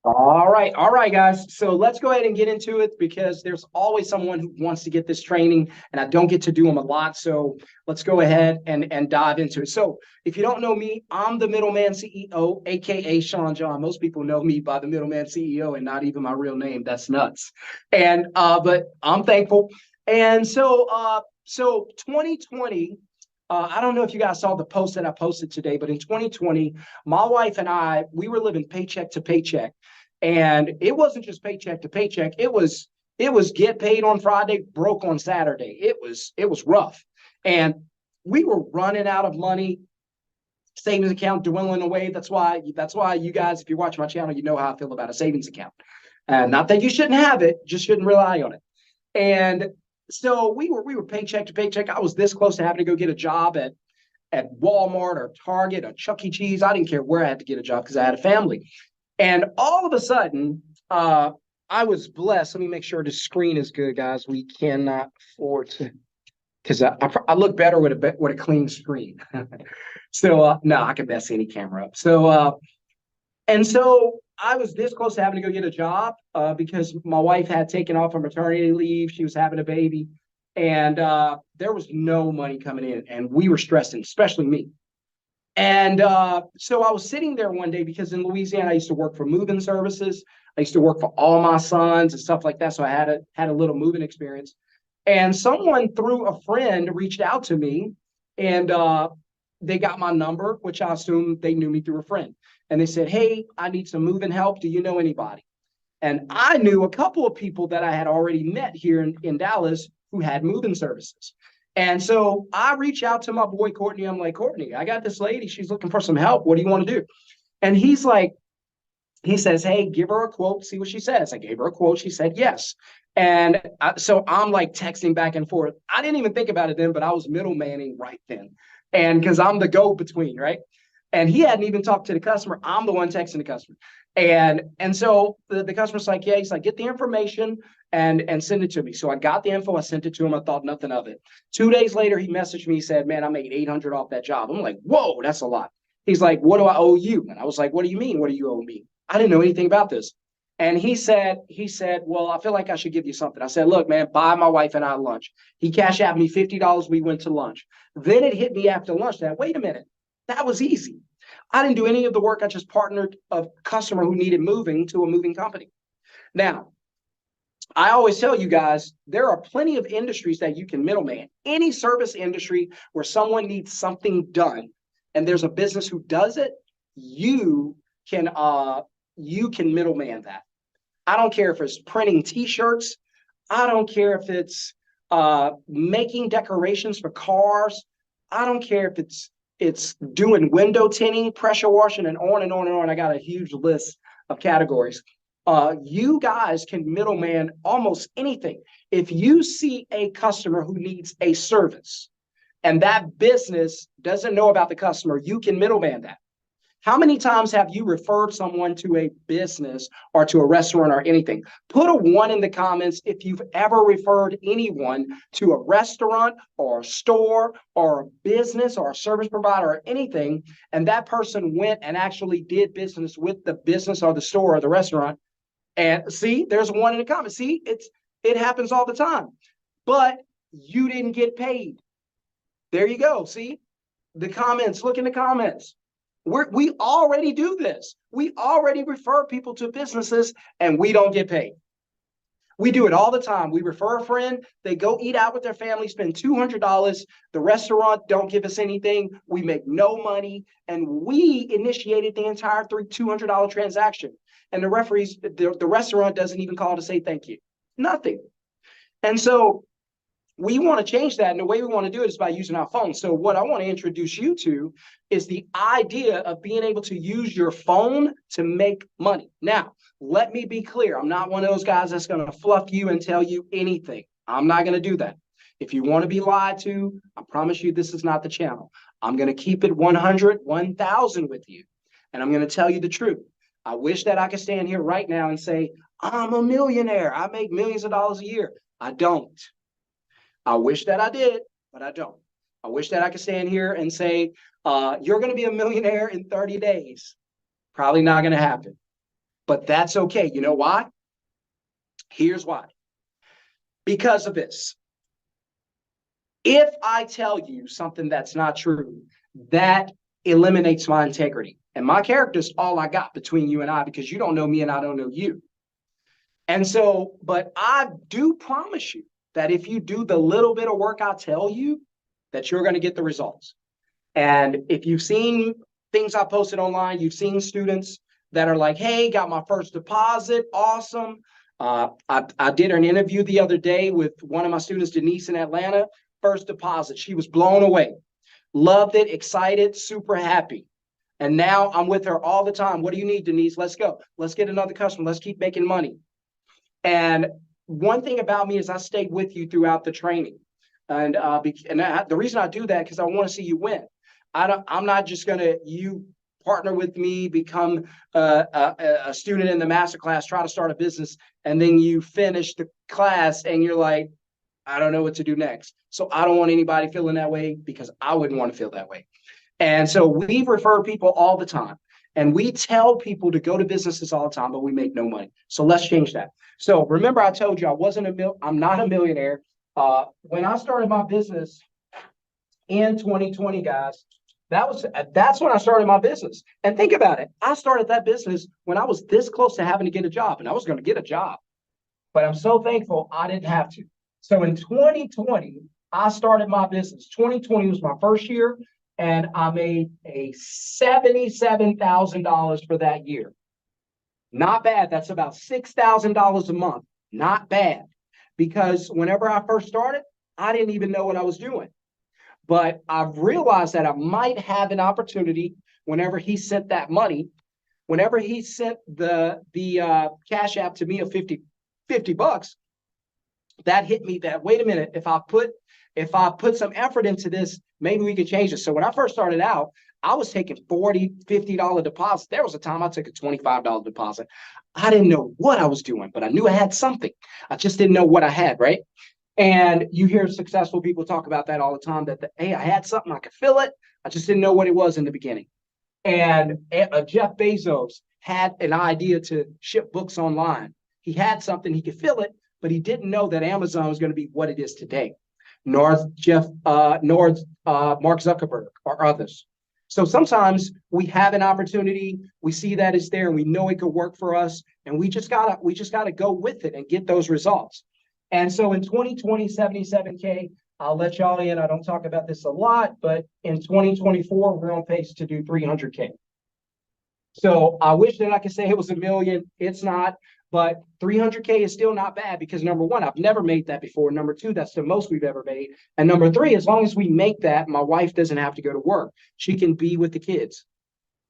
All right, guys. So let's go ahead and get into it because there's always someone who wants to get this training, and I don't get to do them a lot. So let's go ahead and dive into it. So if you don't know me, I'm the Middleman CEO, aka Shon-Jhon. Most people know me by the Middleman CEO and not even my real name. That's nuts. And but I'm thankful. And so 2020. I don't know if you guys saw the post that I posted today, but in 2020, my wife and I, we were living paycheck to paycheck. And it wasn't just paycheck to paycheck. It was get paid on Friday, broke on Saturday. It was rough. And we were running out of money, savings account dwindling away. That's why you guys, if you watch my channel, you know how I feel about a savings account. And not that you shouldn't have it, just shouldn't rely on it. And so we were paycheck to paycheck. I was this close to having to go get a job at Walmart or Target or Chuck E. Cheese. I didn't care where I had to get a job because I had a family. And all of a sudden, I was blessed. Let me make sure the screen is good, guys. We cannot afford to, because I look better with a clean screen. So no, I can mess any camera up. So I was this close to having to go get a job because my wife had taken off on maternity leave. She was having a baby, and there was no money coming in, and we were stressing, especially me. And so I was sitting there one day because in Louisiana I used to work for moving services. I used to work for all my sons and stuff like that. So I had a little moving experience. And someone through a friend reached out to me, and they got my number, which I assume they knew me through a friend. And they said, "Hey, I need some moving help. Do you know anybody?" And I knew a couple of people that I had already met here in Dallas who had moving services. And so I reach out to my boy Courtney. I'm like, "Courtney, I got this lady. She's looking for some help. What do you want to do?" And he says, "Hey, give her a quote, see what she says." I gave her a quote. She said yes. And so I'm like texting back and forth. I didn't even think about it then, but I was middlemaning right then. And because I'm the go between, right? And he hadn't even talked to the customer. I'm the one texting the customer. And so the customer's like, "Yeah," he's like, "Get the information and send it to me." So I got the info, I sent it to him, I thought nothing of it. 2 days later, he messaged me, he said, "Man, I made 800 off that job." I'm like, "Whoa, that's a lot." He's like, "What do I owe you?" And I was like, "What do you mean? What do you owe me?" I didn't know anything about this. And he said, "Well, I feel like I should give you something." I said, "Look, man, buy my wife and I lunch." He cashed out me $50. We went to lunch. Then it hit me after lunch that, wait a minute, that was easy. I didn't do any of the work. I just partnered a customer who needed moving to a moving company. Now, I always tell you guys, there are plenty of industries that you can middleman. Any service industry where someone needs something done and there's a business who does it, you can middleman that. I don't care if it's printing t-shirts. I don't care if it's making decorations for cars. I don't care if it's doing window tinting, pressure washing, and on and on and on. I got a huge list of categories. You guys can middleman almost anything. If you see a customer who needs a service and that business doesn't know about the customer, you can middleman that. How many times have you referred someone to a business or to a restaurant or anything? Put a one in the comments if you've ever referred anyone to a restaurant or a store or a business or a service provider or anything, and that person went and actually did business with the business or the store or the restaurant. And see, there's one in the comments. See, it happens all the time. But you didn't get paid. There you go. See the comments. Look in the comments. We already do this. We already refer people to businesses and we don't get paid. We do it all the time. We refer a friend, they go eat out with their family, spend $200. The restaurant don't give us anything. We make no money, and we initiated the entire $200 transaction. And the restaurant doesn't even call to say thank you. Nothing. And so we want to change that. And the way we want to do it is by using our phone. So what I want to introduce you to is the idea of being able to use your phone to make money. Now, let me be clear. I'm not one of those guys that's going to fluff you and tell you anything. I'm not going to do that. If you want to be lied to, I promise you this is not the channel. I'm going to keep it 100, 1,000 with you. And I'm going to tell you the truth. I wish that I could stand here right now and say, I'm a millionaire. I make millions of dollars a year. I don't. I wish that I did, but I don't. I wish that I could stand here and say, you're going to be a millionaire in 30 days. Probably not going to happen. But that's okay. You know why? Here's why. Because of this. If I tell you something that's not true, that eliminates my integrity. And my character is all I got between you and I, because you don't know me and I don't know you. And so, but I do promise you that if you do the little bit of work I tell you, that you're going to get the results. And if you've seen things I posted online, you've seen students that are like, hey, got my first deposit. Awesome. I did an interview the other day with one of my students, Denise, in Atlanta. First deposit. She was blown away. Loved it, excited, super happy. And now I'm with her all the time. What do you need, Denise? Let's go. Let's get another customer. Let's keep making money. And one thing about me is I stayed with you throughout the training. And the reason I do that, because I want to see you win. I'm not just going to, you partner with me, become a student in the Masterclass, try to start a business, and then you finish the class and you're like, I don't know what to do next. So I don't want anybody feeling that way, because I wouldn't want to feel that way. And so we refer people all the time, and we tell people to go to businesses all the time, but we make no money. So let's change that. So remember, I told you I'm not a millionaire. When I started my business in 2020, guys, that's when I started my business. And think about it. I started that business when I was this close to having to get a job, and I was going to get a job, but I'm so thankful I didn't have to. So in 2020, I started my business. 2020 was my first year, and I made a $77,000 for that year. Not bad. That's about $6,000 a month. Not bad. Because whenever I first started, I didn't even know what I was doing. But I've realized that I might have an opportunity whenever he sent that money, whenever he sent the Cash App to me of 50 bucks, that hit me that, wait a minute, if I put some effort into this, maybe we could change it. So when I first started out, I was taking $40, $50 deposits. There was a time I took a $25 deposit. I didn't know what I was doing, but I knew I had something. I just didn't know what I had, right? And you hear successful people talk about that all the time, that, hey, I had something, I could feel it. I just didn't know what it was in the beginning. And Jeff Bezos had an idea to ship books online. He had something, he could feel it, but he didn't know that Amazon was going to be what it is today, nor Mark Zuckerberg or others. So sometimes we have an opportunity, we see that it's there, and we know it could work for us, and we just gotta go with it and get those results. And so in 2020, 77K, I'll let y'all in. I don't talk about this a lot, but in 2024, we're on pace to do 300K. So I wish that I could say it was a million. It's not. But 300K is still not bad, because number one, I've never made that before. Number two, that's the most we've ever made. And number three, as long as we make that, my wife doesn't have to go to work. She can be with the kids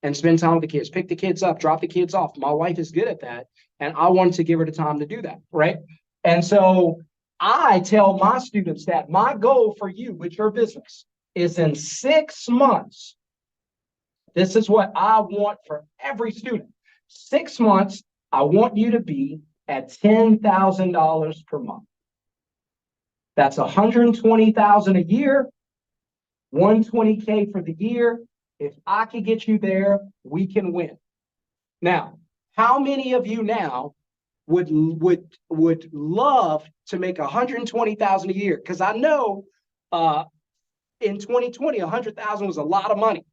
and spend time with the kids, pick the kids up, drop the kids off. My wife is good at that. And I wanted to give her the time to do that, right? And so I tell my students that my goal for you with your business is in 6 months. This is what I want for every student. 6 months, I want you to be at $10,000 per month. That's $120,000 a year, $120K for the year. If I could get you there, we can win. Now, how many of you now would love to make $120,000 a year? Because I know in 2020, $100,000 was a lot of money.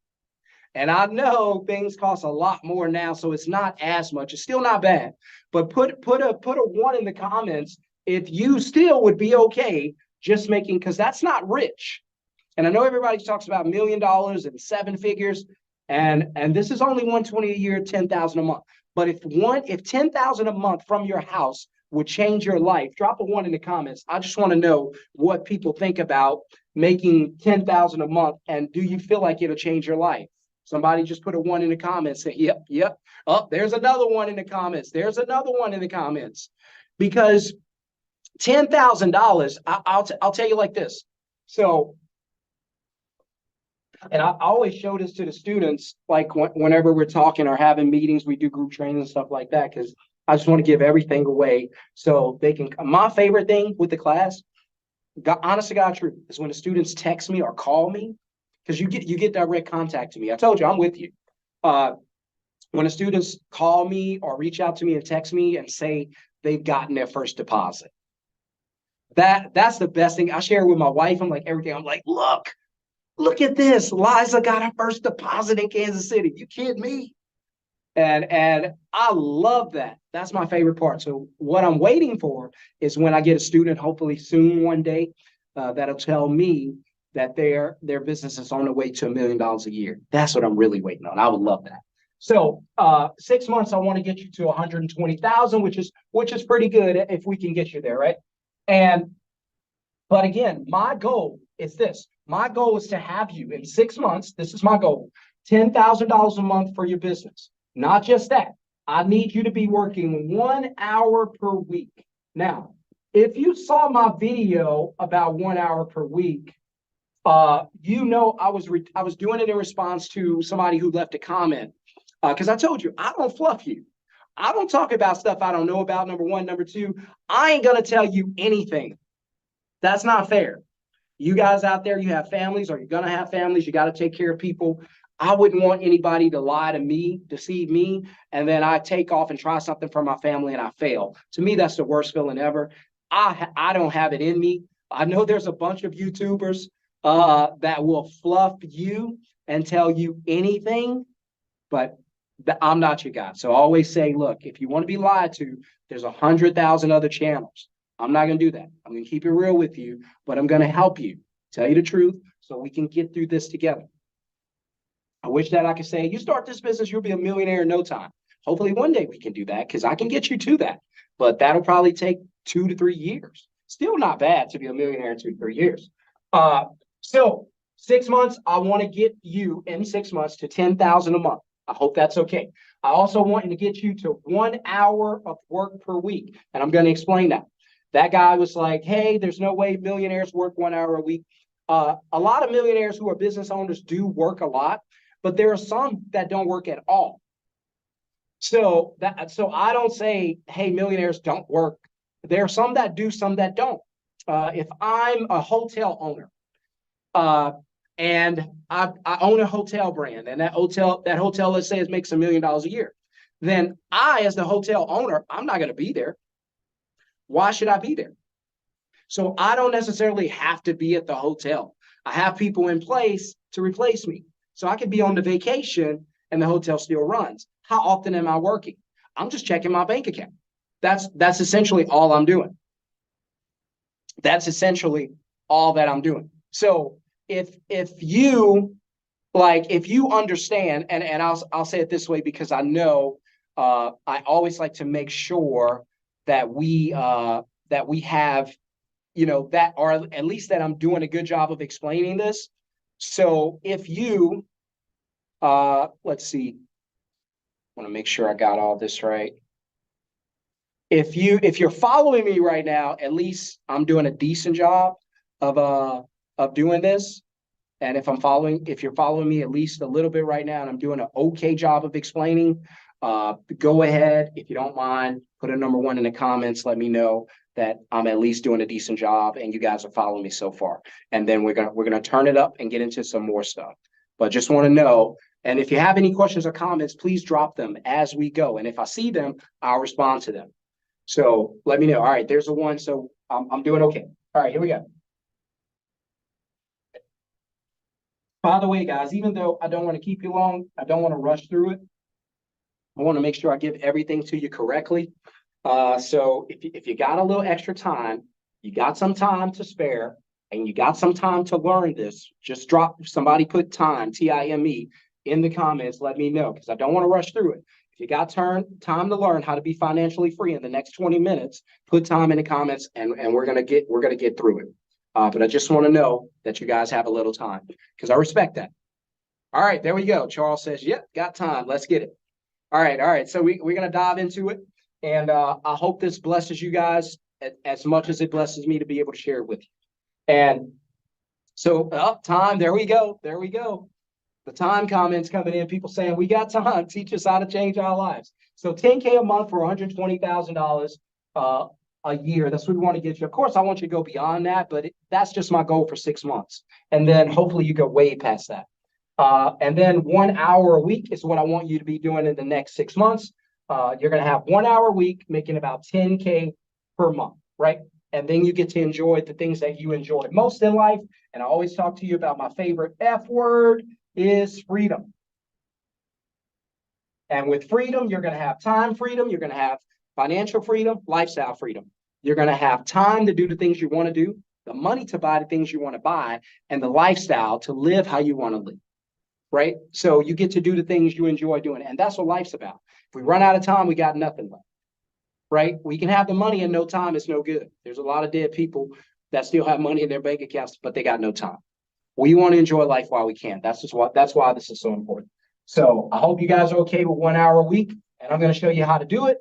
And I know things cost a lot more now, so it's not as much. It's still not bad. But put a 1 in the comments if you still would be okay just making, because that's not rich. And I know everybody talks about $1 million and 7 figures, and this is only $120 a year, $10,000 a month. But if $10,000 a month from your house would change your life, drop a 1 in the comments. I just want to know what people think about making $10,000 a month, and do you feel like it'll change your life? Somebody just put a 1 in the comments. Say, yep. Oh, there's another 1 in the comments. There's another 1 in the comments. Because $10,000, I'll tell you like this. So, and I always show this to the students, like whenever we're talking or having meetings, we do group training and stuff like that, because I just want to give everything away so they can. My favorite thing with the class, honest to God truth, is when the students text me or call me. Because you get direct contact to me. I told you I'm with you. when the students call me or reach out to me and text me and say they've gotten their first deposit. That's the best thing. I share it with my wife. I'm like, every day, I'm like, look at this. Liza got her first deposit in Kansas City. You kidding me? And I love that. That's my favorite part. So what I'm waiting for is when I get a student, hopefully soon one day, that'll tell me that their business is on the way to $1 million a year. That's what I'm really waiting on. I would love that. So 6 months, I want to get you to 120,000, which is pretty good if we can get you there, right? But again, my goal is this. My goal is to have you in 6 months. This is my goal: $10,000 a month for your business. Not just that. I need you to be working 1 hour per week. Now, if you saw my video about 1 hour per week, you know I was doing it in response to somebody who left a comment. Because I told you, I don't fluff you. I don't talk about stuff I don't know about, number one. Number two, I ain't going to tell you anything. That's not fair. You guys out there, you have families, or you're going to have families. You got to take care of people. I wouldn't want anybody to lie to me, deceive me, and then I take off and try something for my family and I fail. To me, that's the worst feeling ever. I don't have it in me. I know there's a bunch of YouTubers that will fluff you and tell you anything, but I'm not your guy. So I always say, look, if you want to be lied to, there's 100,000 other channels. I'm not going to do that. I'm going to keep it real with you, but I'm going to help you, tell you the truth, so we can get through this together. I wish that I could say, you start this business, you'll be a millionaire in no time. Hopefully one day we can do that, because I can get you to that. But that'll probably take 2 to 3 years. Still not bad to be a millionaire in 2 to 3 years. So 6 months, I want to get you in 6 months to 10,000 a month. I hope that's okay. I also want to get you to 1 hour of work per week. And I'm going to explain that. That guy was like, hey, there's no way millionaires work 1 hour a week. A lot of millionaires who are business owners do work a lot, but there are some that don't work at all. So I don't say, hey, millionaires don't work. There are some that do, some that don't. If I'm a hotel owner, and I own a hotel brand, and that hotel, let's say, makes $1 million a year, then I, as the hotel owner, I'm not going to be there. Why should I be there? So I don't necessarily have to be at the hotel. I have people in place to replace me. So I could be on the vacation and the hotel still runs. How often am I working? I'm just checking my bank account. That's essentially all I'm doing. That's essentially all that I'm doing. So if you understand, and I'll say it this way, because I know I always like to make sure that we have, that, or at least that I'm doing a good job of explaining this. So if you, let's see, I want to make sure I got all this right. If you're following me right now, at least I'm doing a decent job of doing this. And if you're following me at least a little bit right now, and I'm doing an okay job of explaining, go ahead, if you don't mind, put a number 1 in the comments. Let me know that I'm at least doing a decent job and you guys are following me so far. And then we're gonna turn it up and get into some more stuff. But just want to know, and if you have any questions or comments, please drop them as we go. And if I see them, I'll respond to them. So let me know. All right, there's a 1. So I'm doing okay. All right, here we go. By the way, guys, even though I don't want to keep you long, I don't want to rush through it. I want to make sure I give everything to you correctly. So if you got a little extra time, you got some time to spare, and you got some time to learn this, just somebody put time, TIME, in the comments. Let me know, because I don't want to rush through it. If you got time to learn how to be financially free in the next 20 minutes, put time in the comments, and we're gonna get through it. But I just want to know that you guys have a little time, because I respect that. All right, there we go. Charles says, yep, got time. Let's get it. All right. So we're going to dive into it. And I hope this blesses you guys as much as it blesses me to be able to share it with you. And so time, there we go. The time comments coming in, people saying, we got time. Teach us how to change our lives. So $10K a month for $120,000 a year. That's what we want to get you. Of course, I want you to go beyond that, but that's just my goal for 6 months. And then hopefully you go way past that. And then 1 hour a week is what I want you to be doing in the next 6 months. You're going to have 1 hour a week, making about 10K per month, right? And then you get to enjoy the things that you enjoy most in life. And I always talk to you about my favorite F word is freedom. And with freedom, you're going to have time freedom. You're going to have financial freedom, lifestyle freedom. You're going to have time to do the things you want to do, the money to buy the things you want to buy, and the lifestyle to live how you want to live, right? So you get to do the things you enjoy doing. And that's what life's about. If we run out of time, we got nothing left, right? We can have the money and no time is no good. There's a lot of dead people that still have money in their bank accounts, but they got no time. We want to enjoy life while we can. That's why this is so important. So I hope you guys are okay with 1 hour a week, and I'm going to show you how to do it.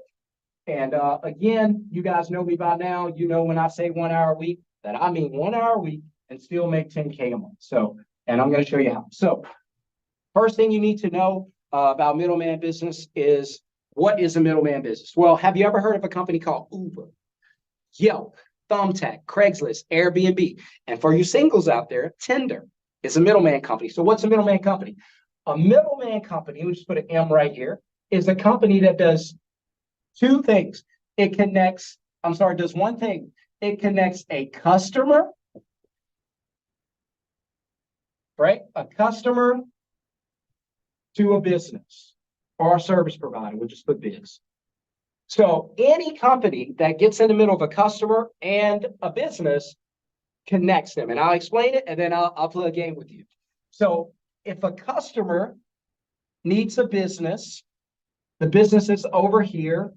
And again, you guys know me by now. You know when I say 1 hour a week, that I mean 1 hour a week and still make 10K a month. So, and I'm going to show you how. So first thing you need to know about middleman business is, what is a middleman business? Well, have you ever heard of a company called Uber, Yelp, Thumbtack, Craigslist, Airbnb? And for you singles out there, Tinder is a middleman company. So what's a middleman company? A middleman company, we'll just put an M right here, is a company that does two things. Does one thing. It connects a customer, right? A customer to a business or a service provider. We'll just put biz. So any company that gets in the middle of a customer and a business connects them. And I'll explain it, and then I'll play a game with you. So if a customer needs a business, the business is over here,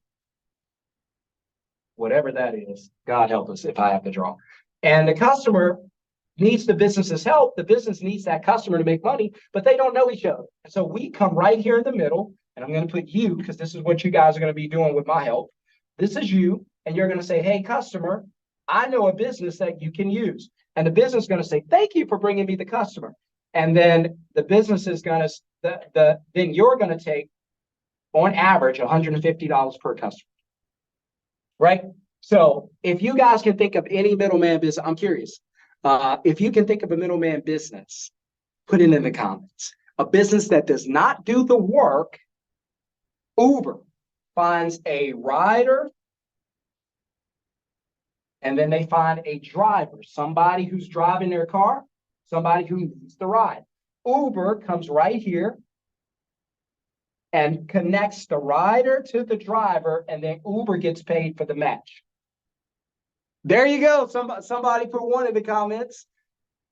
whatever that is, God help us if I have to draw. And the customer needs the business's help. The business needs that customer to make money, but they don't know each other. So we come right here in the middle, and I'm going to put you, because this is what you guys are going to be doing with my help. This is you, and you're going to say, hey, customer, I know a business that you can use. And the business is going to say, thank you for bringing me the customer. And then the business is going to, then you're going to take, on average, $150 per customer, right? So if you guys can think of any middleman business, I'm curious. If you can think of a middleman business, put it in the comments. A business that does not do the work. Uber finds a rider, and then they find a driver, somebody who's driving their car, somebody who needs the ride. Uber comes right here and connects the rider to the driver, and then Uber gets paid for the match. There you go. Somebody put one in the comments.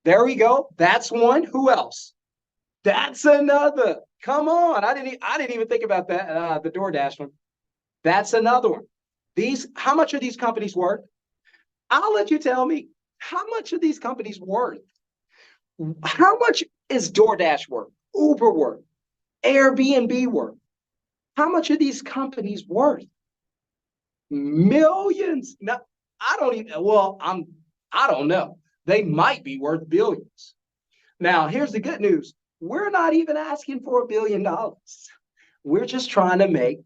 There we go. That's one. Who else? That's another. Come on. I didn't even think about that. The DoorDash one. That's another one. How much are these companies worth? I'll let you tell me. How much are these companies worth? How much is DoorDash worth? Uber worth? Airbnb worth? How much are these companies worth? Millions. No, I don't know. They might be worth billions. Now, here's the good news. We're not even asking for $1 billion. We're just trying to make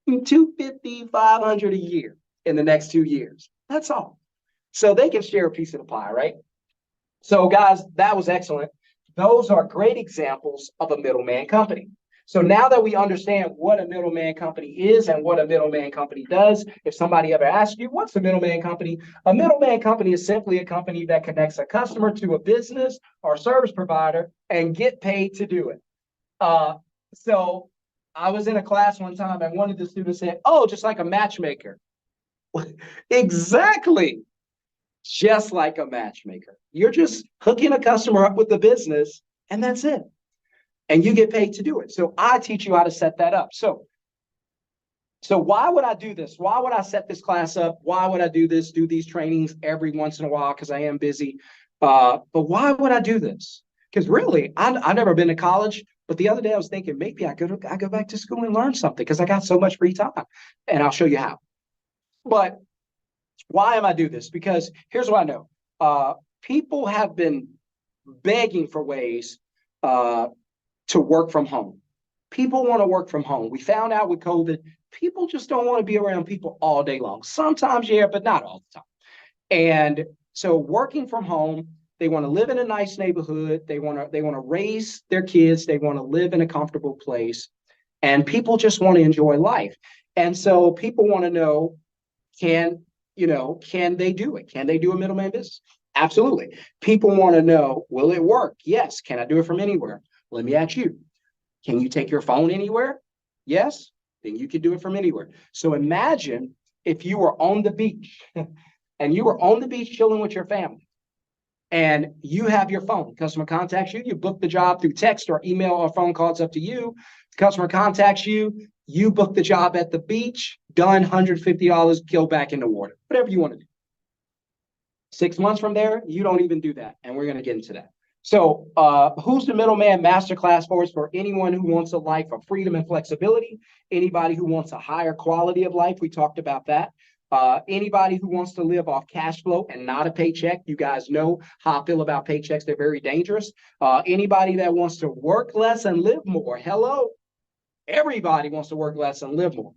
$250, $500 a year in the next 2 years. That's all. So they can share a piece of the pie, right? So guys, that was excellent. Those are great examples of a middleman company. So now that we understand what a middleman company is and what a middleman company does, if somebody ever asks you, what's a middleman company? A middleman company is simply a company that connects a customer to a business or service provider and get paid to do it. So I was in a class one time and one of the students said, oh, just like a matchmaker. Exactly. Just like a matchmaker. You're just hooking a customer up with the business, and that's it. And you get paid to do it. So I teach you how to set that up. So why would I do this? Why would I set this class up? Why would I do these trainings every once in a while? Because I am busy. But why would I do this? Because really, I've never been to college. But the other day I was thinking maybe I go back to school and learn something because I got so much free time. And I'll show you how. But why am I do this? Because here's what I know. People have been begging for ways to work from home. People want to work from home. We found out with COVID, people just don't want to be around people all day long. Sometimes, yeah, but not all the time. And so working from home, They want to live in a nice neighborhood. They want to raise their kids. They want to live in a comfortable place. And people just want to enjoy life. And so people want to know, can they do it? Can they do a middleman business? Absolutely. People want to know, will it work? Yes. Can I do it from anywhere? Let me ask you, can you take your phone anywhere? Yes. Then you can do it from anywhere. So imagine if you were on the beach and you were on the beach chilling with your family and you have your phone. Customer contacts you, you book the job through text or email or phone call. It's up to you. The customer contacts you, you book the job at the beach, done, $150, go back in the water, whatever you want to do. 6 months from there, you don't even do that. And we're going to get into that. So who's the middleman masterclass for? Is for anyone who wants a life of freedom and flexibility, anybody who wants a higher quality of life. We talked about that. Anybody who wants to live off cash flow and not a paycheck. You guys know how I feel about paychecks. They're very dangerous. Anybody that wants to work less and live more. Hello. Everybody wants to work less and live more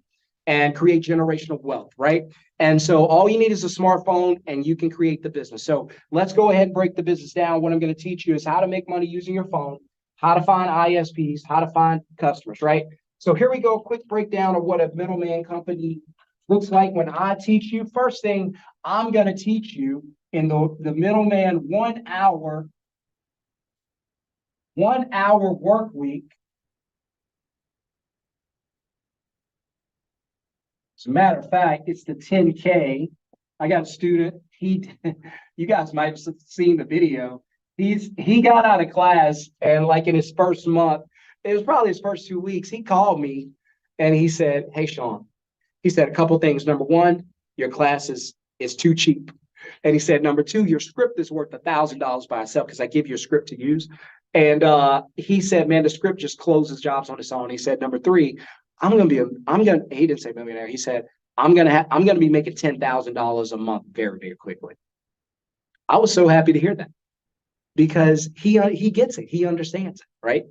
and create generational wealth, right? And so all you need is a smartphone and you can create the business. So let's go ahead and break the business down. What I'm going to teach you is how to make money using your phone, how to find ISPs, how to find customers, right? So here we go. Quick breakdown of what a middleman company looks like when I teach you. First thing I'm going to teach you in the middleman 1 hour work week. As a matter of fact, it's the 10K. I got a student. You guys might have seen the video. He got out of class and like in his first month, it was probably his first 2 weeks, he called me and he said, "Hey, Shon," he said a couple things. Number one, your class is too cheap. And he said, number two, your script is worth $1,000 by itself because I give you a script to use. And he said, man, the script just closes jobs on its own. He said, number three, he didn't say millionaire. He said, I'm going to be making $10,000 a month very, very quickly. I was so happy to hear that because he gets it. He understands it. Right.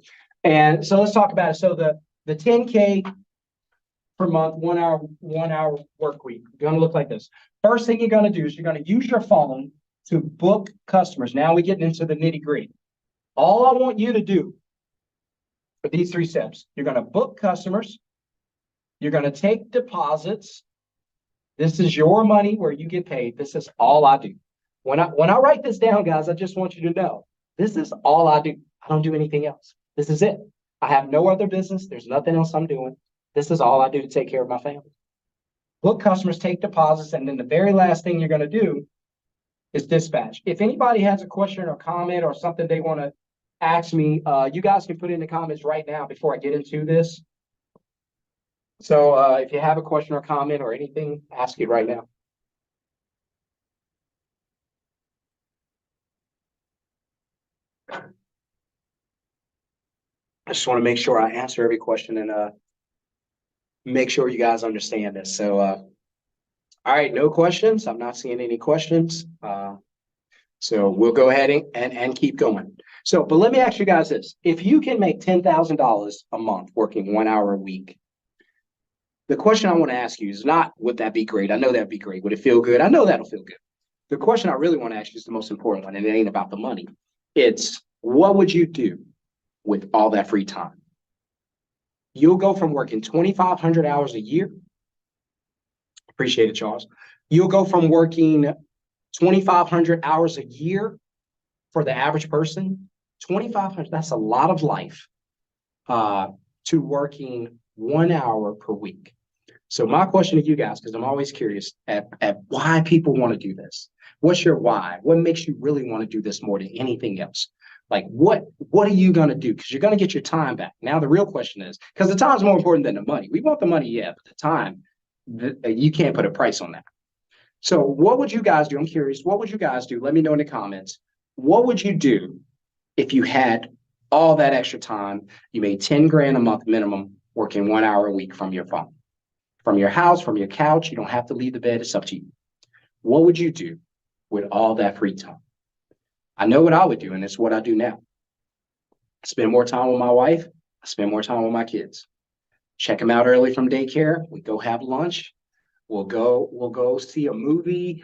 And so let's talk about it. So the 10K per month, 1 hour work week, going to look like this. First thing you're going to do is you're going to use your phone to book customers. Now we get into the nitty gritty. All I want you to do for these 3 steps, you're going to book customers. You're going to take deposits. This is your money where you get paid. This is all I do. When I write this down, guys, I just want you to know, this is all I do. I don't do anything else. This is it. I have no other business. There's nothing else I'm doing. This is all I do to take care of my family. Book customers, take deposits, and then the very last thing you're going to do is dispatch. If anybody has a question or comment or something they want to ask me, you guys can put it in the comments right now before I get into this. So if you have a question or comment or anything, ask it right now. I just want to make sure I answer every question and make sure you guys understand this. So, all right, no questions. I'm not seeing any questions. So we'll go ahead and keep going. So, but let me ask you guys this. If you can make $10,000 a month working 1 hour a week, the question I want to ask you is not, would that be great? I know that'd be great. Would it feel good? I know that'll feel good. The question I really want to ask you is the most important one, and it ain't about the money. It's, what would you do with all that free time? You'll go from working 2,500 hours a year. Appreciate it, Charles. You'll go from working 2,500 hours a year for the average person, 2,500, that's a lot of life, to working 1 hour per week. So my question to you guys, because I'm always curious at why people want to do this. What's your why? What makes you really want to do this more than anything else? Like, what are you going to do? Because you're going to get your time back. Now, the real question is, because the time is more important than the money. We want the money, yeah, but the time, you can't put a price on that. So what would you guys do? I'm curious. What would you guys do? Let me know in the comments. What would you do if you had all that extra time? You made 10 grand a month minimum working 1 hour a week from your phone, from your house, from your couch. You don't have to leave the bed. It's up to you. What would you do with all that free time? I know what I would do, and it's what I do now. I spend more time with my wife. I spend more time with my kids. Check them out early from daycare. We go have lunch. We'll go see a movie.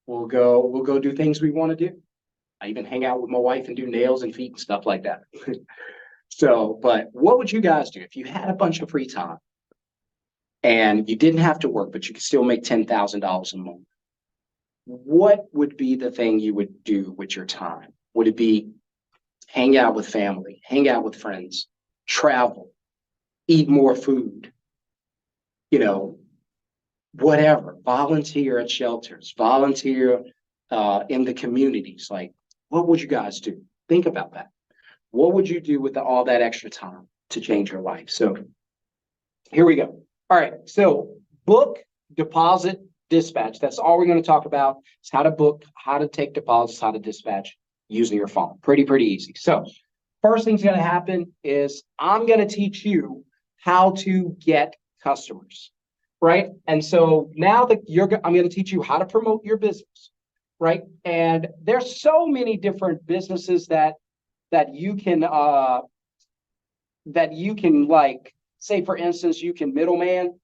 We'll go do things we want to do. I even hang out with my wife and do nails and feet and stuff like that. So, but what would you guys do if you had a bunch of free time and you didn't have to work, but you could still make $10,000 a month? What would be the thing you would do with your time? Would it be hang out with family, hang out with friends, travel, eat more food, you know, whatever, volunteer at shelters, volunteer in the communities? Like, what would you guys do? Think about that. What would you do with all that extra time to change your life? So here we go. All right. So book, deposit, dispatch. That's all we're going to talk about. Is how to book, how to take deposits, how to dispatch using your phone. Pretty easy. So first thing's going to happen is I'm going to teach you how to get customers, right? And so now that I'm going to teach you how to promote your business, right? And there's so many different businesses that you can like, say for instance, you can middleman.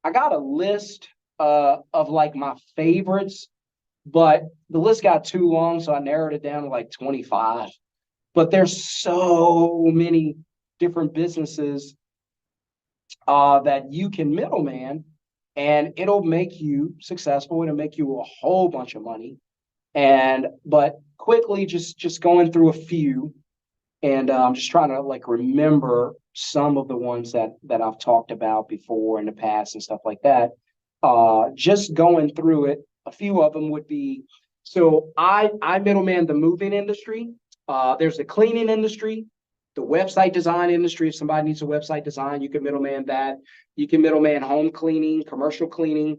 I got a list of like my favorites, but the list got too long, so I narrowed it down to like 25. But there's so many different businesses that you can middleman, and it'll make you successful. It'll make you a whole bunch of money. But quickly, just going through a few, and I'm just trying to like remember some of the ones that I've talked about before in the past and stuff like that. Just going through it, a few of them would be, so I middleman the moving industry. There's the cleaning industry, the website design industry. If somebody needs a website design, you can middleman that. You can middleman home cleaning, commercial cleaning,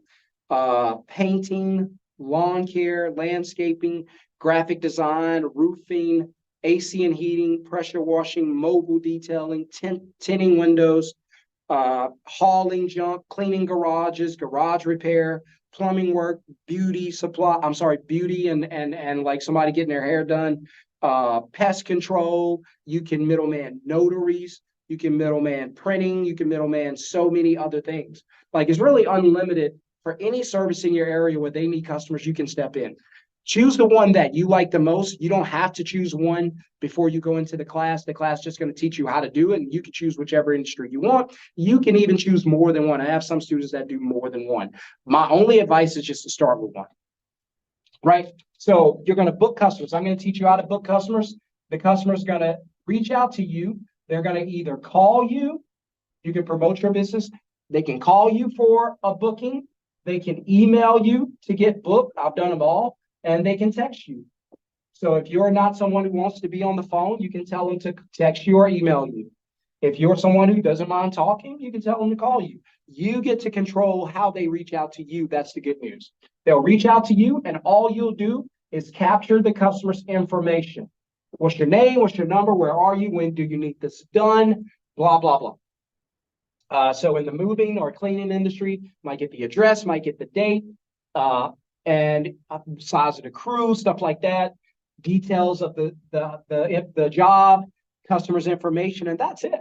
painting, lawn care, landscaping, graphic design, roofing, AC and heating, pressure washing, mobile detailing, tinting windows, hauling junk, cleaning garages, garage repair, plumbing work, beauty and like somebody getting their hair done, pest control. You can middleman notaries, you can middleman printing, you can middleman so many other things. Like, it's really unlimited for any service in your area where they need customers. You can step in. Choose the one that you like the most. You don't have to choose one before you go into the class. The class is just going to teach you how to do it, and you can choose whichever industry you want. You can even choose more than one. I have some students that do more than one. My only advice is just to start with one, right? So you're going to book customers. I'm going to teach you how to book customers. The customer's going to reach out to you. They're going to either call you. You can promote your business. They can call you for a booking. They can email you to get booked. I've done them all. And they can text you. So if you're not someone who wants to be on the phone, you can tell them to text you or email you. If you're someone who doesn't mind talking, you can tell them to call you. You get to control how they reach out to you. That's the good news. They'll reach out to you, and all you'll do is capture the customer's information. What's your name? What's your number? Where are you? When do you need this done? Blah, blah, blah. So in the moving or cleaning industry, might get the address, might get the date, and size of the crew, stuff like that, details of the job, customer's information, and that's it.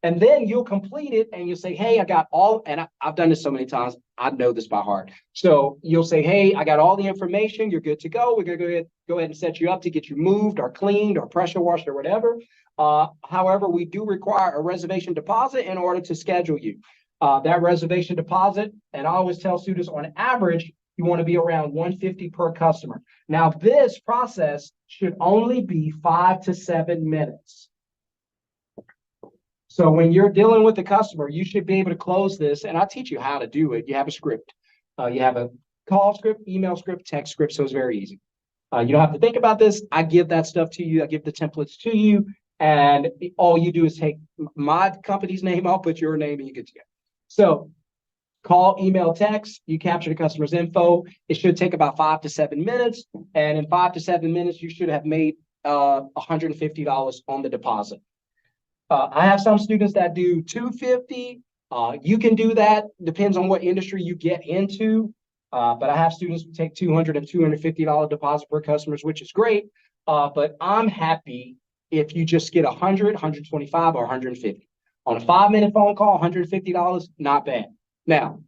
And then you'll complete it and you'll say, hey, I got all, and I've done this so many times, I know this by heart. So you'll say, hey, I got all the information, you're good to go. We're gonna go ahead and set you up to get you moved or cleaned or pressure washed or whatever. However, we do require a reservation deposit in order to schedule you. That reservation deposit, and I always tell students, on average, you want to be around $150 per customer. Now, this process should only be 5 to 7 minutes. So when you're dealing with the customer, you should be able to close this, and I teach you how to do it. You have a script. You have a call script, email script, text script, so it's very easy. You don't have to think about this. I give that stuff to you. I give the templates to you, and all you do is take my company's name, I'll put your name, and you get to go. So call, email, text, you capture the customer's info. It should take about 5 to 7 minutes. And in 5 to 7 minutes, you should have made $150 on the deposit. I have some students that do $250. You can do that. Depends on what industry you get into. But I have students who take $200 and $250 deposit per customers, which is great. But I'm happy if you just get 100, 125, or 150. On a 5-minute phone call, $150, not bad. Now,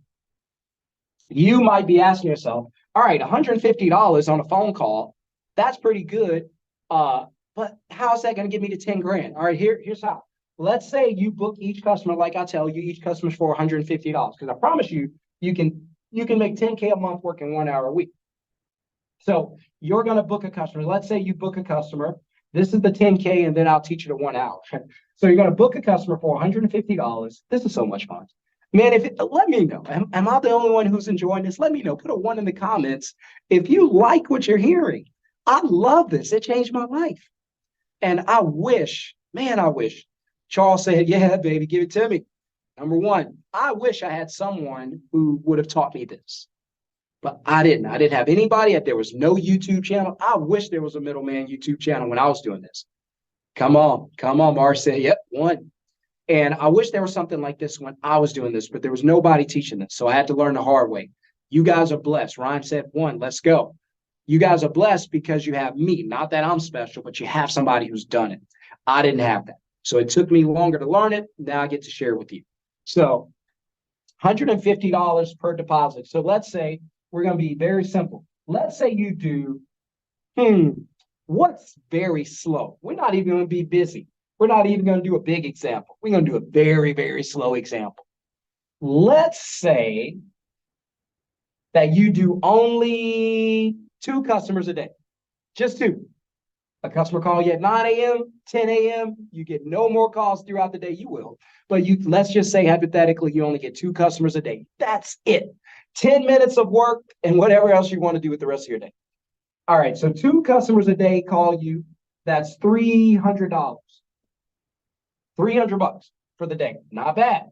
you might be asking yourself, all right, $150 on a phone call, that's pretty good, But how's that going to give me the 10 grand? All right, here's how. Let's say you book each customer, like I tell you, each customer's for $150. Because I promise you, you can make 10K a month working 1 hour a week. So you're going to book a customer. Let's say you book a customer. This is the 10K, and then I'll teach you the 1 hour. So you're going to book a customer for $150. This is so much fun. Man, let me know. Am I the only one who's enjoying this? Let me know. Put a 1 in the comments if you like what you're hearing. I love this. It changed my life. And I wish, man, I wish Charles said, yeah, baby, give it to me. Number one, I wish I had someone who would have taught me this. But I didn't. I didn't have anybody. There was no YouTube channel. I wish there was a Middleman YouTube channel when I was doing this. Come on, Mars said, yep, 1. And I wish there was something like this when I was doing this, but there was nobody teaching this. So I had to learn the hard way. You guys are blessed. Ryan said 1, let's go. You guys are blessed because you have me. Not that I'm special, but you have somebody who's done it. I didn't have that. So it took me longer to learn it. Now I get to share with you. So $150 per deposit. So let's say we're going to be very simple. Let's say you do, what's very slow? We're not even going to be busy. We're not even going to do a big example. We're going to do a very, very slow example. Let's say that you do only 2 customers a day, just 2. A customer call you at 9 a.m., 10 a.m., you get no more calls throughout the day. You will. But let's just say hypothetically, you only get 2 customers a day. That's it. 10 minutes of work and whatever else you want to do with the rest of your day. All right, so 2 customers a day call you. That's $300. $300 for the day. Not bad.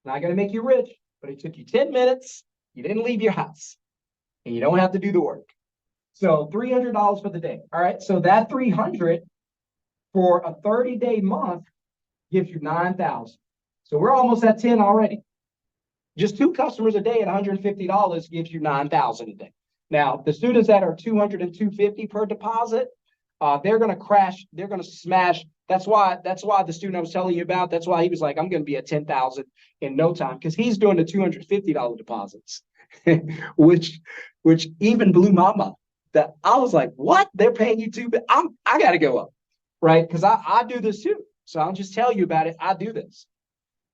Not going to make you rich, but it took you 10 minutes. You didn't leave your house, and you don't have to do the work. So $300 for the day. All right, so that $300 for a 30-day month gives you $9,000. So we're almost at 10 already. Just 2 customers a day at $150 gives you $9,000 a day. Now, the students that are $200 and $250 per deposit, they're going to crash. They're going to smash. That's why the student I was telling you about, that's why he was like, I'm going to be at 10,000 in no time, because he's doing the $250 deposits, which even blew my mind. That I was like, what? They're paying you too? But I got to go up, right? Because I do this too. So I'll just tell you about it. I do this.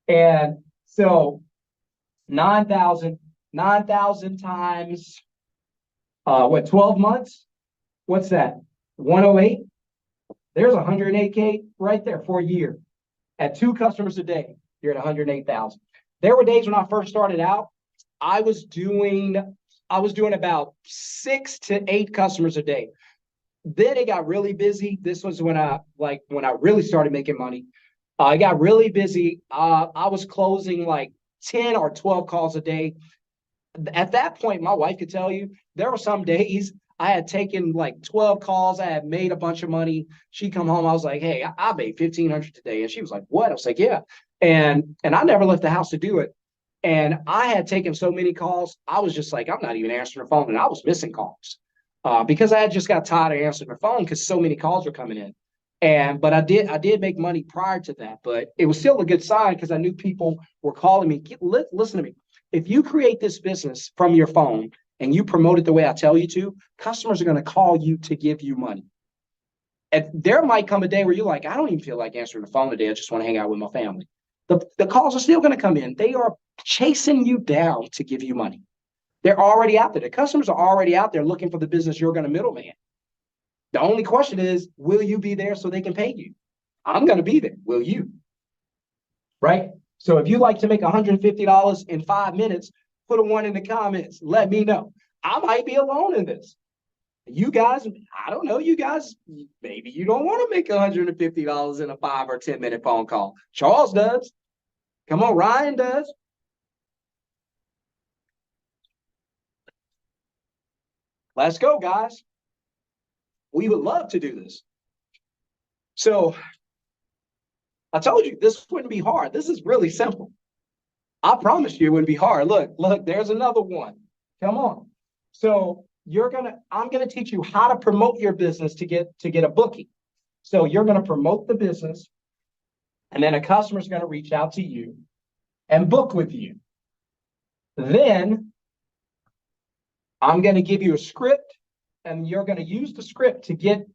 And so 9,000 times, 12 months? What's that? 108? There's 108K right there for a year. At 2 customers a day, you're at 108,000. There were days when I first started out, I was doing about 6 to 8 customers a day. Then it got really busy. This was when I really started making money. I got really busy. I was closing like 10 or 12 calls a day. At that point, my wife could tell you, there were some days I had taken like 12 calls. I had made a bunch of money. She come home. I was like, hey, I made $1,500 today. And she was like, what? I was like, yeah. And I never left the house to do it. And I had taken so many calls. I was just like, I'm not even answering the phone. And I was missing calls because I had just got tired of answering the phone because so many calls were coming in. But I did make money prior to that, but it was still a good sign because I knew people were calling me. Listen to me. If you create this business from your phone and you promote it the way I tell you to, customers are going to call you to give you money. And there might come a day where you're like, I don't even feel like answering the phone today. I just want to hang out with my family. The calls are still going to come in. They are chasing you down to give you money. They're already out there. The customers are already out there looking for the business you're going to middleman. The only question is, will you be there so they can pay you? I'm going to be there. Will you? Right? So if you like to make $150 in 5 minutes, put a 1 in the comments. Let me know. I might be alone in this. You guys, I don't know, you guys, maybe you don't want to make $150 in a 5 or 10 minute phone call. Charles does. Come on, Ryan does. Let's go, guys. We would love to do this. So I told you this wouldn't be hard. This is really simple. I promise you it wouldn't be hard. Look, there's another one. Come on. So I'm gonna teach you how to promote your business to get a booking. So you're gonna promote the business, and then a customer's gonna reach out to you and book with you. Then I'm gonna give you a script, and you're gonna use the script to get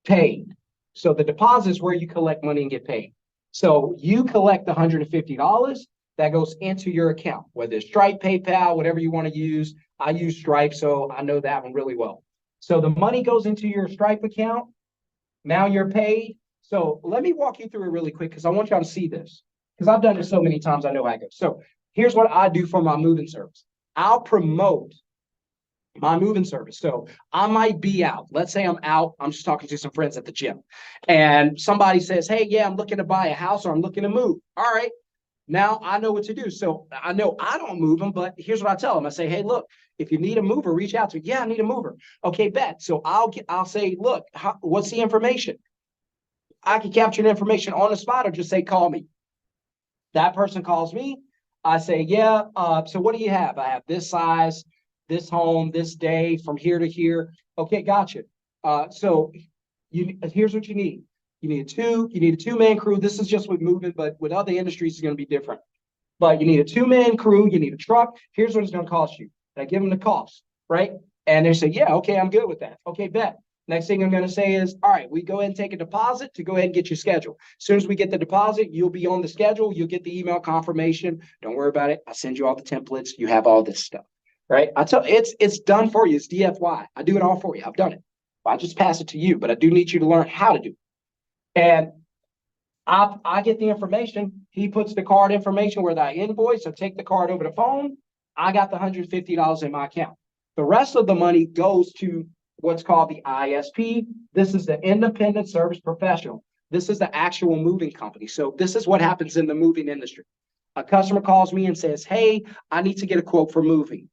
paid. So the deposit is where you collect money and get paid. So you collect the $150 that goes into your account, whether it's Stripe, PayPal, whatever you want to use. I use Stripe, so I know that one really well. So the money goes into your Stripe account. Now you're paid. So let me walk you through it really quick because I want y'all to see this because I've done this so many times. I know how it goes. So here's what I do for my moving service. I'll promote my moving service. So I might be out. Let's say I'm out. I'm just talking to some friends at the gym. And somebody says, hey, yeah, I'm looking to buy a house or I'm looking to move. All right. Now I know what to do. So I know I don't move them, but here's what I tell them. I say, hey, look, if you need a mover, reach out to me. Yeah, I need a mover. Okay, bet. So I'll say, look, what's the information? I can capture the information on the spot or just say, call me. That person calls me. I say, yeah. So what do you have? I have this size, this home, this day, from here to here. Okay, gotcha. So here's what you need. You need a two-man crew. This is just with moving, but with other industries, it's going to be different. But you need a two-man crew. You need a truck. Here's what it's going to cost you. And I give them the cost, right? And they say, yeah, okay, I'm good with that. Okay, bet. Next thing I'm going to say is, all right, we go ahead and take a deposit to go ahead and get your schedule. As soon as we get the deposit, you'll be on the schedule. You'll get the email confirmation. Don't worry about it. I send you all the templates. You have all this stuff, right? I tell it's done for you. It's DFY. I do it all for you. I've done it. I just pass it to you, but I do need you to learn how to do it. And I get the information. He puts the card information where I invoice or take the card over the phone. I got the $150 in my account. The rest of the money goes to what's called the ISP. This is the independent service professional. This is the actual moving company. So this is what happens in the moving industry. A customer calls me and says, hey, I need to get a quote for moving.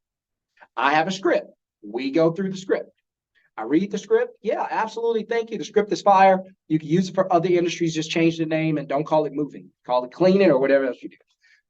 I have a script. We go through the script. I read the script. Yeah, absolutely. Thank you. The script is fire. You can use it for other industries. Just change the name and don't call it moving. Call it cleaning or whatever else you do.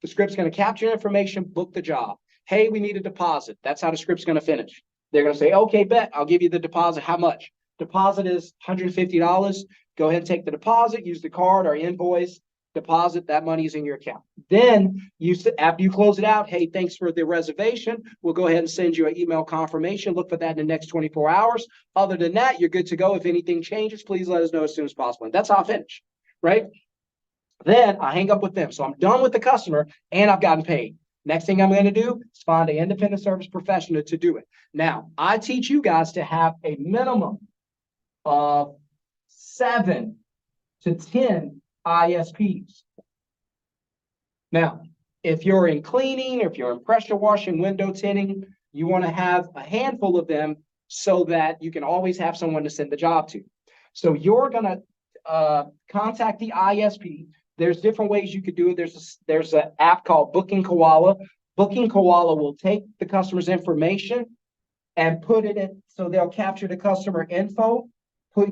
The script's going to capture information, book the job. Hey, we need a deposit. That's how the script's going to finish. They're going to say, okay, bet. I'll give you the deposit. How much? Deposit is $150. Go ahead and take the deposit. Use the card or invoice. Deposit. That money is in your account. Then after you close it out, hey, thanks for the reservation. We'll go ahead and send you an email confirmation. Look for that in the next 24 hours. Other than that, you're good to go. If anything changes, please let us know as soon as possible. And that's how I finish, right? Then I hang up with them. So I'm done with the customer and I've gotten paid. Next thing I'm going to do is find an independent service professional to do it. Now, I teach you guys to have a minimum of 7 to 10 ISPs. Now, if you're in cleaning, if you're in pressure washing, window tinting, you want to have a handful of them so that you can always have someone to send the job to. So you're going to contact the ISP. There's different ways you could do it. There's an app called Booking Koala. Booking Koala will take the customer's information and put it in, so they'll capture the customer info.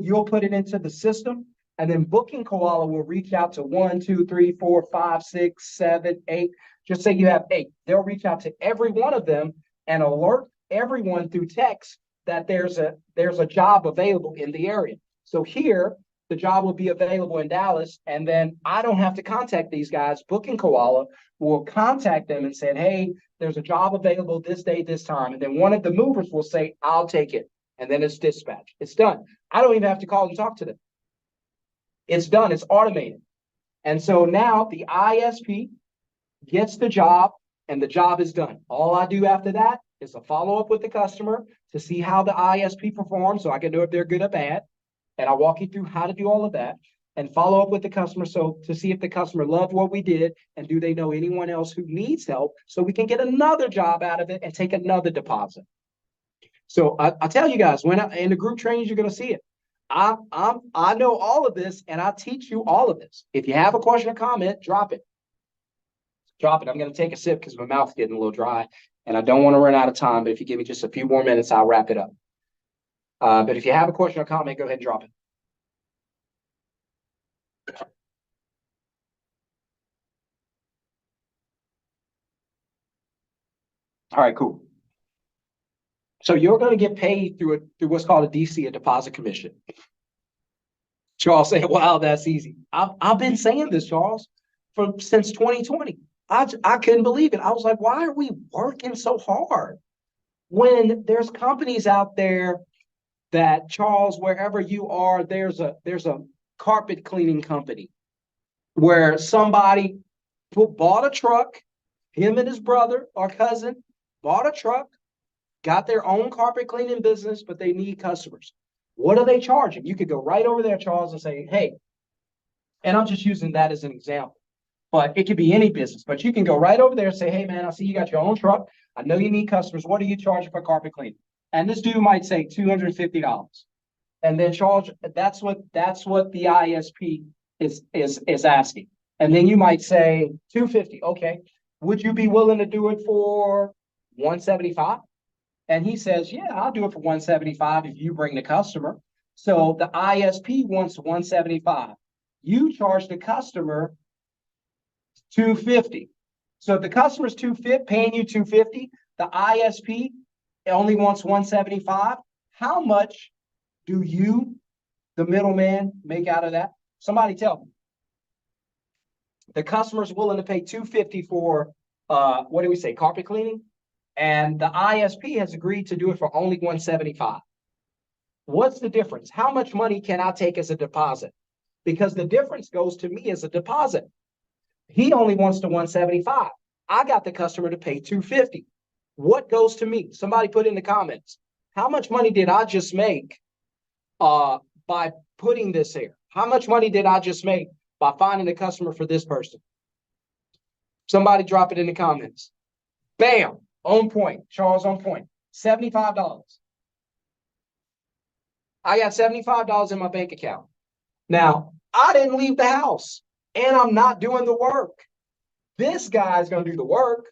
You'll put it into the system, and then Booking Koala will reach out to 1, 2, 3, 4, 5, 6, 7, 8. Just say you have 8. They'll reach out to every one of them and alert everyone through text that there's a job available in the area. So here, the job will be available in Dallas, and then I don't have to contact these guys. Booking Koala will contact them and say, hey, there's a job available this day, this time. And then one of the movers will say, I'll take it. And then it's dispatched. It's done. I don't even have to call and talk to them. It's done. It's automated. And so now the ISP gets the job and the job is done. All I do after that is a follow-up with the customer to see how the ISP performs so I can know if they're good or bad. And I'll walk you through how to do all of that and follow up with the customer so to see if the customer loved what we did and do they know anyone else who needs help so we can get another job out of it and take another deposit. So I tell you guys, when in the group trainings, you're going to see it. I know all of this and I teach you all of this. If you have a question or comment, drop it. Drop it. I'm going to take a sip because my mouth's getting a little dry and I don't want to run out of time. But if you give me just a few more minutes, I'll wrap it up. But if you have a question or comment, go ahead and drop it. All right, cool. So you're going to get paid through what's called a DC, a deposit commission. Charles said, wow, that's easy. I've been saying this, Charles, since 2020. I couldn't believe it. I was like, why are we working so hard when there's companies out there that, Charles, wherever you are, there's a carpet cleaning company where somebody bought a truck, him and his brother or cousin bought a truck, got their own carpet cleaning business, but they need customers. What are they charging? You could go right over there, Charles, and say, hey, and I'm just using that as an example, but it could be any business. But you can go right over there and say, hey, man, I see you got your own truck. I know you need customers. What are you charging for carpet cleaning? And this dude might say $250. And then Charles, that's what the ISP is asking. And then you might say $250. Okay. Would you be willing to do it for $175? And he says, yeah, I'll do it for $175 if you bring the customer. So the ISP wants $175. You charge the customer $250. So if the customer's paying you $250, the ISP only wants $175. How much do you, the middleman, make out of that? Somebody tell me. The customer's willing to pay $250 for what do we say, carpet cleaning? And the ISP has agreed to do it for only $175. What's the difference? How much money can I take as a deposit? Because the difference goes to me as a deposit. He only wants the $175. I got the customer to pay $250. What goes to me? Somebody put in the comments. How much money did I just make by putting this here? How much money did I just make by finding a customer for this person? Somebody drop it in the comments. Bam, on point. Charles, on point. $75. I got $75 in my bank account. Now, I didn't leave the house, and I'm not doing the work. This guy's going to do the work.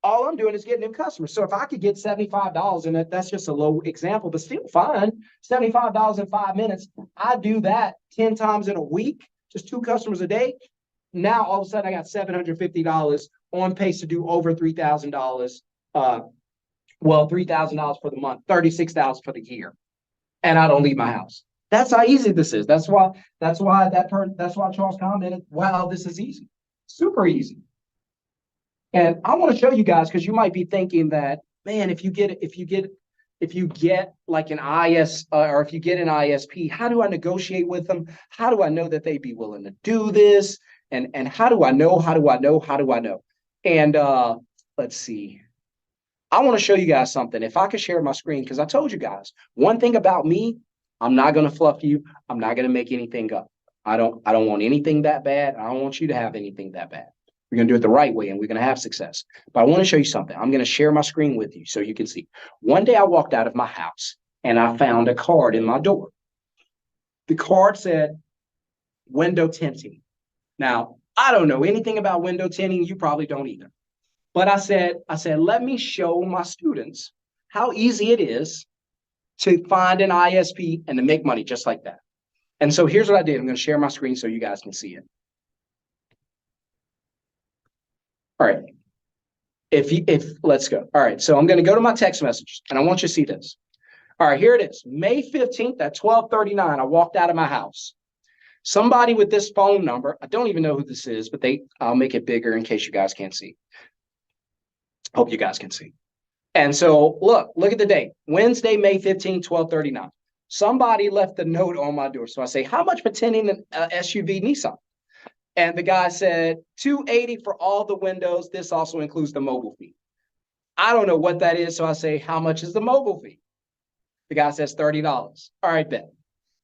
All I'm doing is getting him customers. So if I could get $75, and that's just a low example, but still fine, $75 in 5 minutes, I do that 10 times in a week, just 2 customers a day. Now, all of a sudden, I got $750 on pace to do over $3,000. Well, $3,000 for the month, $36,000 for the year. And I don't leave my house. That's how easy this is. That's why Charles commented, wow, this is easy. Super easy. And I want to show you guys, because you might be thinking that, man, if you get like an IS or if you get an ISP, how do I negotiate with them? How do I know that they'd be willing to do this? And how do I know? And let's see. I want to show you guys something. If I could share my screen, because I told you guys, one thing about me, I'm not going to fluff you. I'm not going to make anything up. I don't want anything that bad. I don't want you to have anything that bad. We're going to do it the right way, and we're going to have success. But I want to show you something. I'm going to share my screen with you so you can see. One day I walked out of my house, and I found a card in my door. The card said, window tinting. Now, I don't know anything about window tinting. You probably don't either. But I said, let me show my students how easy it is to find an ISP and to make money just like that. And so here's what I did. I'm going to share my screen so you guys can see it. All right. Let's go. All right. So I'm going to go to my text messages, and I want you to see this. All right, here it is. May 15th at 12:39, I walked out of my house. Somebody with this phone number, I don't even know who this is, but I'll make it bigger in case you guys can't see. Hope you guys can see. And so look at the date. Wednesday, May 15th, 12:39. Somebody left a note on my door. So I say, how much for tinting an SUV Nissan? And the guy said, $280 for all the windows. This also includes the mobile fee. I don't know what that is. So I say, how much is the mobile fee? The guy says $30. All right, bet.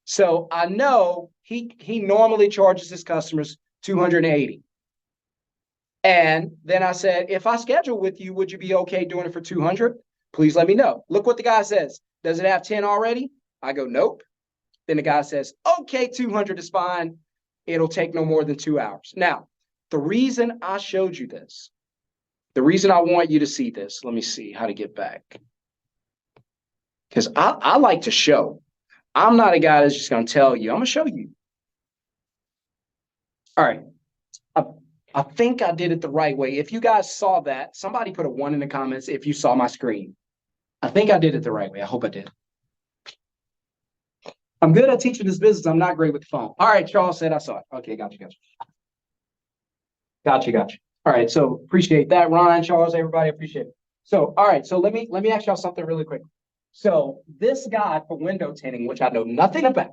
So I know he normally charges his customers $280. And then I said, if I schedule with you, would you be okay doing it for $200? Please let me know. Look what the guy says. Does it have 10 already? I go, nope. Then the guy says, okay, 200 is fine. It'll take no more than 2 hours. Now, the reason I showed you this, the reason I want you to see this, let me see how to get back. Because I like to show. I'm not a guy that's just going to tell you. I'm going to show you. All right. I think I did it the right way. If you guys saw that, somebody put a 1 in the comments if you saw my screen. I think I did it the right way. I hope I did. I'm good at teaching this business. I'm not great with the phone. All right, Charles said I saw it. Okay, got you. All right, so appreciate that, Ron, Charles, everybody, appreciate it. So, all right, so let me ask y'all something really quick. So this guy for window tinting, which I know nothing about,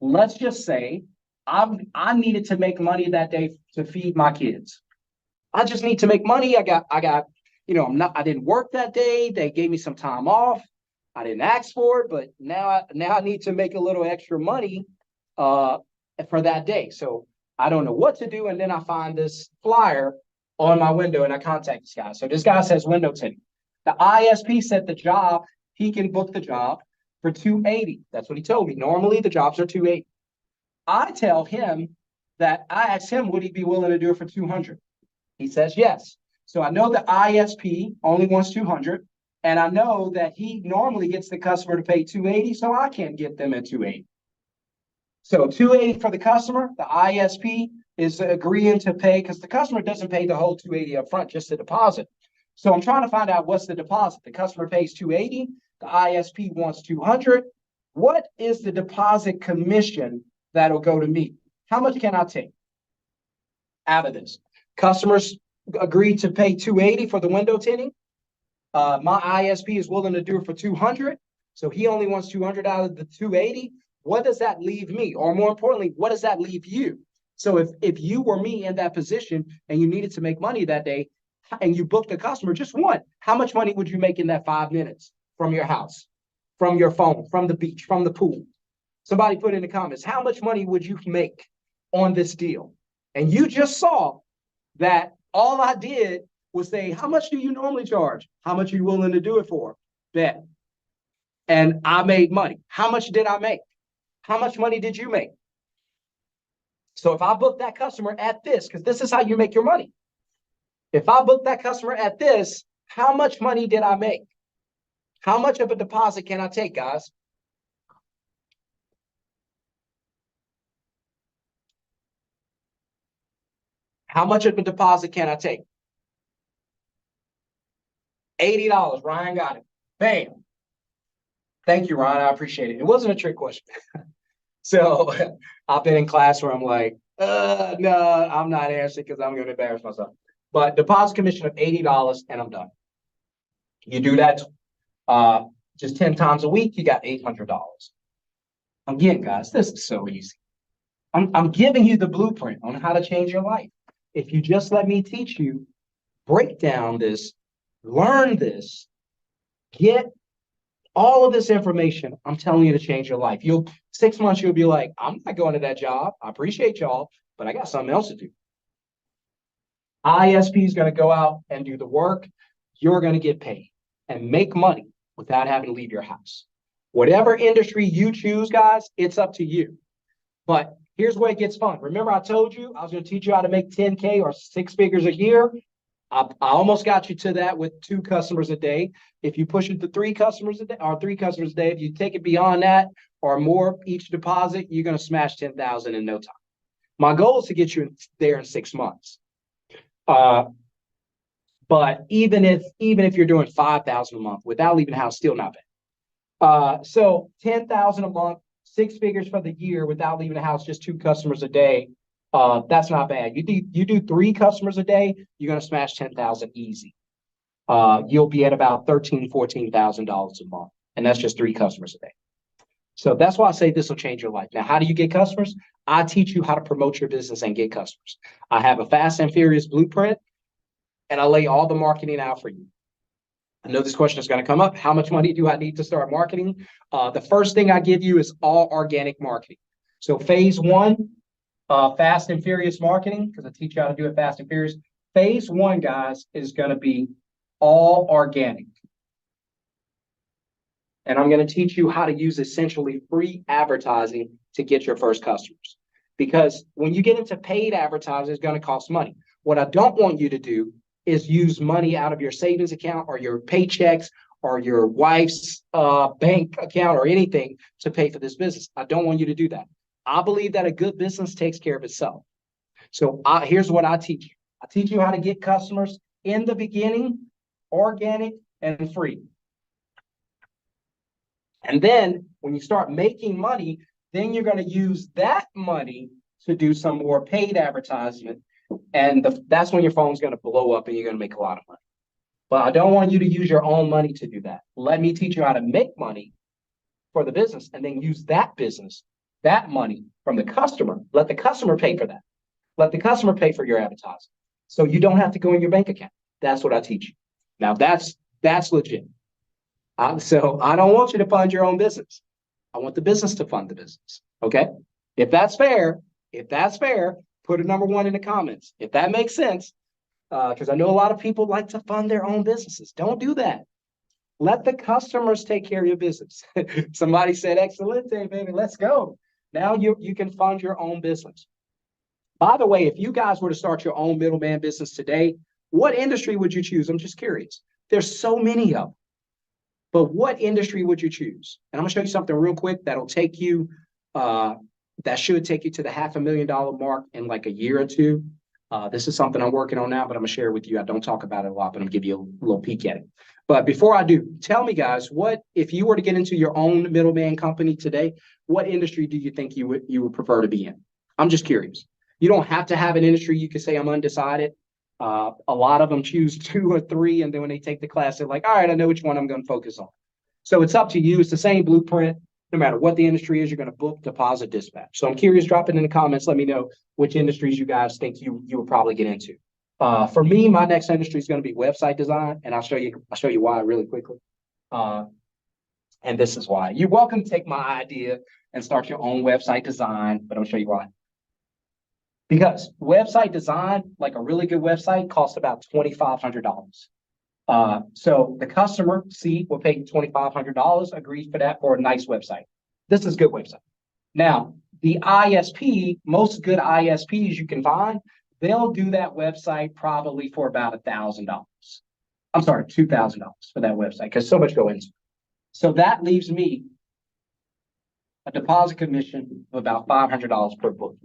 let's just say I needed to make money that day to feed my kids. I just need to make money. I didn't work that day. They gave me some time off. I didn't ask for it, but now I need to make a little extra money uh, for that day. So I don't know what to do. And then I find this flyer on my window and I contact this guy. So this guy says window tinting. The ISP said the job, he can book the job for 280. That's what he told me. Normally the jobs are 280. I tell him that I asked him, would he be willing to do it for 200? He says yes. So I know the ISP only wants 200, and I know that he normally gets the customer to pay 280, so I can't get them at 280. So 280 for the customer, the ISP is agreeing to pay because the customer doesn't pay the whole 280 up front, just the deposit. So I'm trying to find out what's the deposit. The customer pays 280, the ISP wants 200. What is the deposit commission that'll go to me? How much can I take out of this? Customers agreed to pay 280 for the window tinting. My ISP is willing to do it for 200. So he only wants 200 out of the 280. What does that leave me? Or more importantly, what does that leave you? So if you were me in that position and you needed to make money that day and you booked a customer, just one, how much money would you make in that 5 minutes from your house, from your phone, from the beach, from the pool? Somebody put in the comments, how much money would you make on this deal? And you just saw that all I did was say, how much do you normally charge? How much are you willing to do it for? Bet. And I made money. How much did I make? How much money did you make? So if I book that customer at this, because this is how you make your money. If I book that customer at this, how much money did I make? How much of a deposit can I take, guys? How much of a deposit can I take? $80. Ryan got it. Bam. Thank you, Ryan. I appreciate it. It wasn't a trick question. So I've been in class where I'm like, no, I'm not answering because I'm going to embarrass myself. But deposit commission of $80 and I'm done. You do that just 10 times a week, you got $800. Again, guys, this is so easy. I'm giving you the blueprint on how to change your life. If you just let me teach you, break down this, learn this, get all of this information, I'm telling you to change your life. 6 months, you'll be like, I'm not going to that job. I appreciate y'all, but I got something else to do. ISP is going to go out and do the work. You're going to get paid and make money without having to leave your house. Whatever industry you choose, guys, it's up to you. But here's where it gets fun. Remember, I told you I was going to teach you how to make 10K or 6 figures a year. I almost got you to that with 2 customers a day. If you push it to 3 customers a day or 3 customers a day, if you take it beyond that or more each deposit, you're going to smash 10,000 in no time. My goal is to get you there in 6 months. But even if you're doing 5,000 a month without leaving the house, still not bad. So 10,000 a month, 6 figures for the year without leaving the house, just 2 customers a day. That's not bad. You do 3 customers a day, you're going to smash 10,000 easy. You'll be at about $13,000, $14,000 a month, and that's just 3 customers a day. So that's why I say this will change your life. Now, how do you get customers? I teach you how to promote your business and get customers. I have a fast and furious blueprint, and I lay all the marketing out for you. I know this question is going to come up. How much money do I need to start marketing? The first thing I give you is all organic marketing. So phase 1, fast and furious marketing, because I teach you how to do it fast and furious. Phase 1, guys, is going to be all organic. And I'm going to teach you how to use essentially free advertising to get your first customers. Because when you get into paid advertising, it's going to cost money. What I don't want you to do is use money out of your savings account or your paychecks or your wife's bank account or anything to pay for this business. I don't want you to do that. I believe that a good business takes care of itself. So here's what I teach you. I teach you how to get customers in the beginning, organic and free. And then when you start making money, then you're going to use that money to do some more paid advertisement. And that's when your phone's going to blow up and you're going to make a lot of money. But I don't want you to use your own money to do that. Let me teach you how to make money for the business and then use that business, that money from the customer. Let the customer pay for that. Let the customer pay for your advertising. So you don't have to go in your bank account. That's what I teach you. Now that's legit. So I don't want you to fund your own business. I want the business to fund the business. Okay. If that's fair, put a number 1 in the comments. If that makes sense, because I know a lot of people like to fund their own businesses. Don't do that. Let the customers take care of your business. Somebody said, excellent, baby, let's go. Now you can fund your own business. By the way, if you guys were to start your own middleman business today, what industry would you choose? I'm just curious. There's so many of them. But what industry would you choose? And I'm gonna show you something real quick that'll take you, that should take you to the $500,000 mark in like a year or two. This is something I'm working on now, but I'm gonna share it with you. I don't talk about it a lot, but I'm gonna give you a little peek at it. But before I do, tell me guys, what if you were to get into your own middleman company today, what industry do you think you would prefer to be in? I'm just curious. You don't have to have an industry. You can say I'm undecided. A lot of them choose 2 or 3, and then when they take the class, they're like, all right, I know which one I'm going to focus on. So it's up to you. It's the same blueprint. No matter what the industry is, you're going to book, deposit, dispatch. So I'm curious, drop it in the comments. Let me know which industries you guys think you would probably get into. For me, my next industry is going to be website design, and I'll show you why really quickly. And this is why. You're welcome to take my idea and start your own website design, but I'll show you why. Because website design, like a really good website, costs about $2,500. So the customer, will pay you $2,500, agrees for that for a nice website. This is a good website. Now, the ISP, most good ISPs you can find, they'll do that website probably for about $1,000. I'm sorry, $2,000 for that website, because so much go into it. So that leaves me a deposit commission of about $500 per book.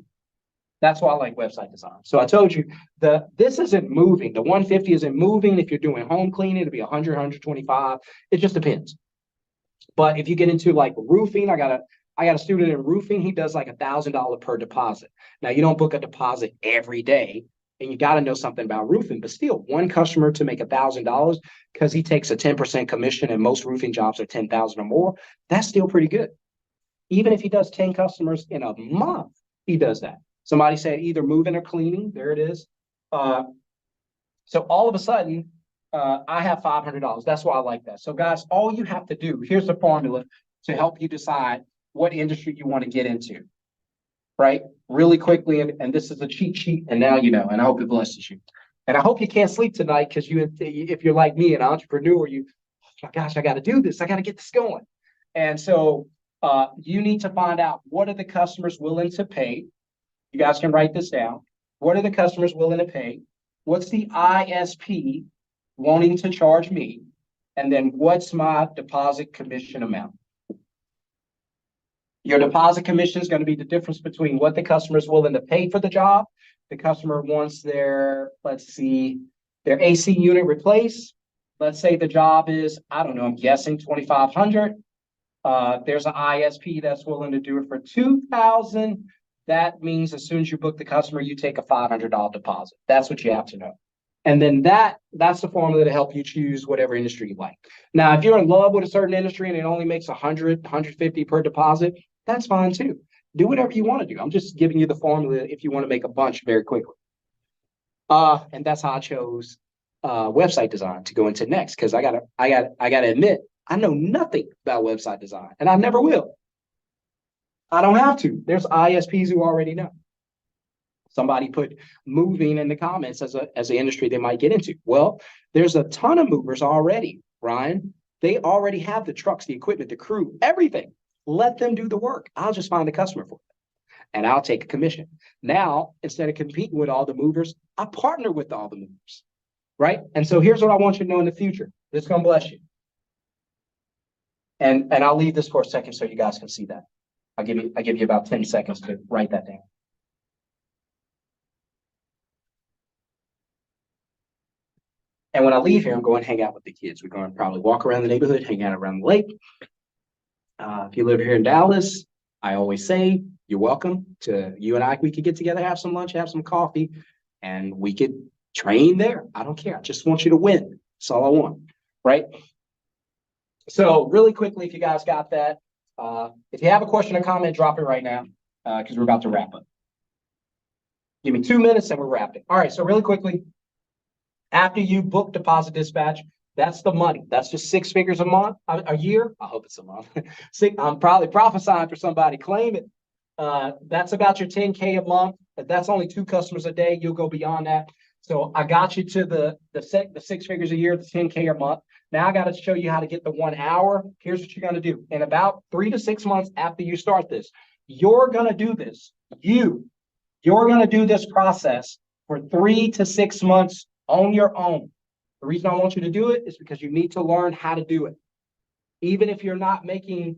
That's why I like website design. So I told you this isn't moving. The 150 isn't moving. If you're doing home cleaning, it'll be 100, 125. It just depends. But if you get into like roofing, I got a student in roofing. He does like $1,000 per deposit. Now you don't book a deposit every day, and you got to know something about roofing. But still, one customer to make $1,000 because he takes a 10% commission, and most roofing jobs are 10,000 or more. That's still pretty good. Even if he does 10 customers in a month, he does that. Somebody said either moving or cleaning. There it is. So all of a sudden, I have $500. That's why I like that. So guys, all you have to do, here's the formula to help you decide what industry you want to get into, right? Really quickly, and this is a cheat sheet, and now you know, and I hope it blesses you. And I hope you can't sleep tonight because if you're like me, an entrepreneur, oh my gosh, I got to do this. I got to get this going. And so you need to find out, what are the customers willing to pay? You guys can write this down. What are the customers willing to pay? What's the ISP wanting to charge me? And then what's my deposit commission amount? Your deposit commission is going to be the difference between what the customer is willing to pay for the job. The customer wants their AC unit replaced. Let's say the job is, I don't know, I'm guessing $2,500. There's an ISP that's willing to do it for $2,000. That means as soon as you book the customer, you take a $500 deposit. That's what you have to know. And then that's the formula to help you choose whatever industry you like. Now, if you're in love with a certain industry and it only makes 100, 150 per deposit, that's fine too. Do whatever you want to do. I'm just giving you the formula if you want to make a bunch very quickly. And that's how I chose website design to go into next, because I gotta admit, I know nothing about website design, and I never will. I don't have to. There's ISPs who already know. Somebody put moving in the comments as an industry they might get into. Well, there's a ton of movers already, Ryan. They already have the trucks, the equipment, the crew, everything. Let them do the work. I'll just find a customer for them, and I'll take a commission. Now, instead of competing with all the movers, I partner with all the movers, right? And so here's what I want you to know in the future. This is going to bless you. And I'll leave this for a second so you guys can see that. I'll give you about 10 seconds to write that down. And when I leave here, I'm going to hang out with the kids. We're going to probably walk around the neighborhood, hang out around the lake. If you live here in Dallas, I always say you're welcome to, you and I, we could get together, have some lunch, have some coffee, and we could train there. I don't care. I just want you to win. That's all I want, right? So really quickly, if you guys got that, if you have a question or comment, drop it right now because we're about to wrap up. Give me 2 minutes and we're wrapping. All right, so really quickly, after you book deposit dispatch, that's the money. That's just 6 figures a month, a year. I hope it's a month. I'm probably prophesying for somebody. Claim it. That's about your 10K a month. But that's only 2 customers a day. You'll go beyond that. So I got you to the 6 figures a year, the 10K a month. Now I got to show you how to get the 1 hour. Here's what you're going to do. In about 3 to 6 months after you start this, you're going to do this. You're going to do this process for 3 to 6 months on your own. The reason I want you to do it is because you need to learn how to do it. Even if you're not making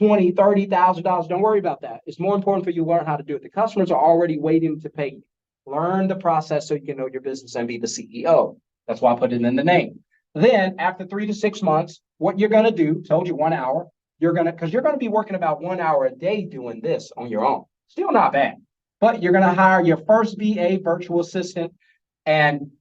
$20,000, $30,000, don't worry about that. It's more important for you to learn how to do it. The customers are already waiting to pay you. Learn the process so you can know your business and be the CEO. That's why I put it in the name. Then after 3 to 6 months, what you're going to do, told you 1 hour, because you're going to be working about 1 hour a day doing this on your own. Still not bad. But you're going to hire your first VA virtual assistant. And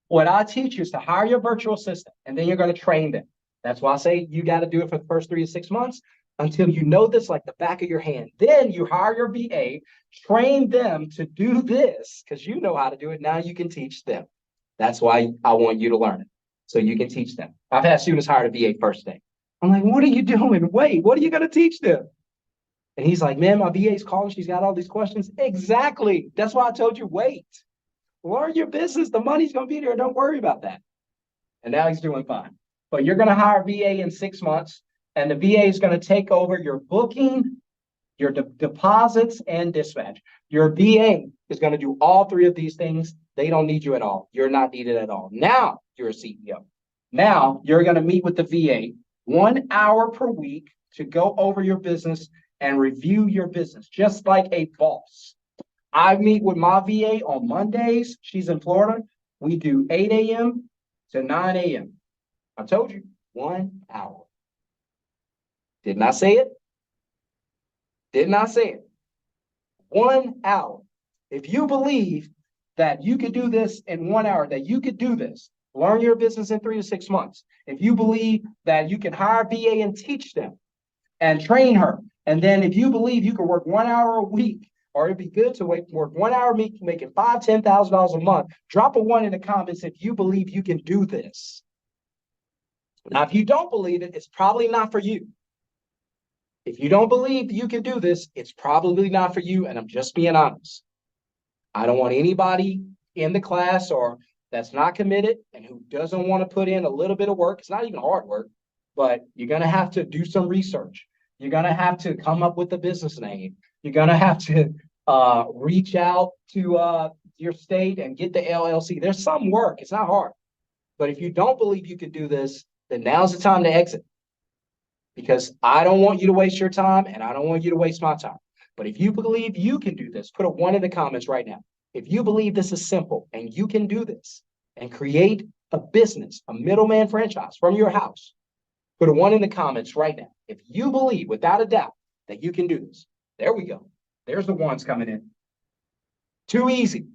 what I teach you is to hire your virtual assistant, and then you're going to train them. That's why I say you got to do it for the first 3 to 6 months until you know this like the back of your hand. Then you hire your VA, train them to do this because you know how to do it. Now you can teach them. That's why I want you to learn it so you can teach them. I've had students hire a VA first day. I'm like, what are you doing? Wait, what are you going to teach them? And he's like, man, my VA's calling. She's got all these questions. Exactly. That's why I told you, wait. Learn your business. The money's going to be there. Don't worry about that. And now he's doing fine. But you're going to hire a VA in 6 months, and the VA is going to take over your booking, your deposits, and dispatch. Your VA is going to do all 3 of these things. They don't need you at all. You're not needed at all. Now you're a CEO. Now you're going to meet with the VA 1 hour per week to go over your business and review your business, just like a boss. I meet with my VA on Mondays. She's in Florida. We do 8 a.m. to 9 a.m. I told you, 1 hour. Didn't I say it? Didn't I say it? 1 hour. If you believe that you could do this in 1 hour, that you could do this, learn your business in 3 to 6 months. If you believe that you can hire a VA and teach them and train her, and then if you believe you can work 1 hour a week, or it'd be good to work 1 hour a week, making $5,000, $10,000 a month, drop a 1 in the comments if you believe you can do this. Now, if you don't believe it, it's probably not for you. If you don't believe you can do this, it's probably not for you, and I'm just being honest. I don't want anybody in the class or that's not committed and who doesn't want to put in a little bit of work. It's not even hard work, but you're going to have to do some research. You're going to have to come up with a business name. You're going to have to reach out to your state and get the LLC. There's some work. It's not hard. But if you don't believe you can do this, then now's the time to exit. Because I don't want you to waste your time, and I don't want you to waste my time. But if you believe you can do this, put a 1 in the comments right now. If you believe this is simple and you can do this and create a business, a middleman franchise from your house, put a 1 in the comments right now. If you believe without a doubt that you can do this, there we go. There's the 1s coming in. Too easy.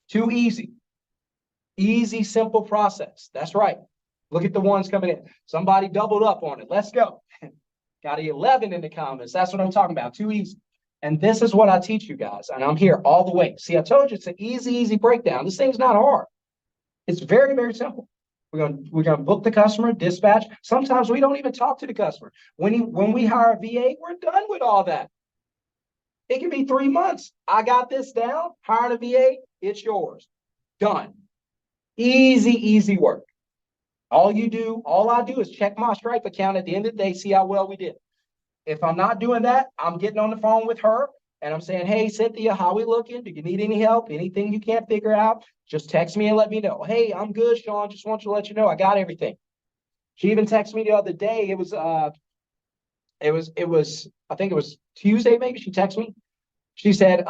Too easy. Easy, simple process. That's right. Look at the 1s coming in. Somebody doubled up on it. Let's go. Got an 11 in the comments. That's what I'm talking about. Too easy. And this is what I teach you guys. And I'm here all the way. See, I told you it's an easy breakdown. This thing's not hard. It's very, very simple. We're gonna book the customer, dispatch. Sometimes we don't even talk to the customer. When we hire a VA, we're done with all that. It can be 3 months. I got this down. Hiring a VA, it's yours. Done. Easy work. All I do is check my Stripe account at the end of the day, see how well we did. If I'm not doing that, I'm getting on the phone with her and I'm saying, hey, Cynthia, how we looking? Do you need any help? Anything you can't figure out? Just text me and let me know. Hey, I'm good, Sean. Just want you to let you know I got everything. She even texted me the other day. It was I think it was Tuesday, maybe. She texted me. She said,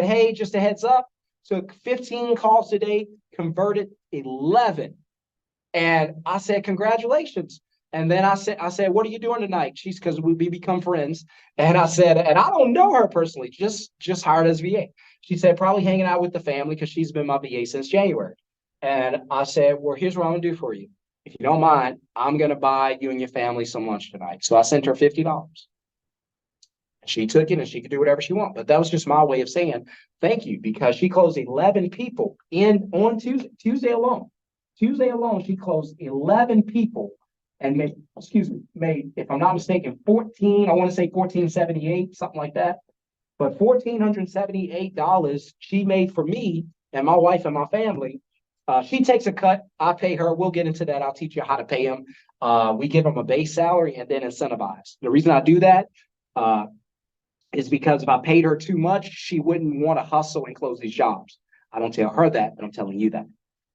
hey, just a heads up. Took 15 calls today, converted 11. And I said, congratulations. And then I said, what are you doing tonight? She's because we become friends. And I said, and I don't know her personally, just hired as VA. She said, probably hanging out with the family because she's been my VA since January. And I said, well, here's what I'm gonna do for you. If you don't mind, I'm gonna buy you and your family some lunch tonight. So I sent her $50. She took it and she could do whatever she wanted. But that was just my way of saying thank you, because she closed 11 people in on Tuesday. Tuesday alone, she closed 11 people and made, if I'm not mistaken, 14, I want to say 1478, something like that. But $1,478 she made for me and my wife and my family. She takes a cut. I pay her. We'll get into that. I'll teach you how to pay them. We give them a base salary and then incentivize. The reason I do that is because if I paid her too much, she wouldn't want to hustle and close these jobs. I don't tell her that, but I'm telling you that.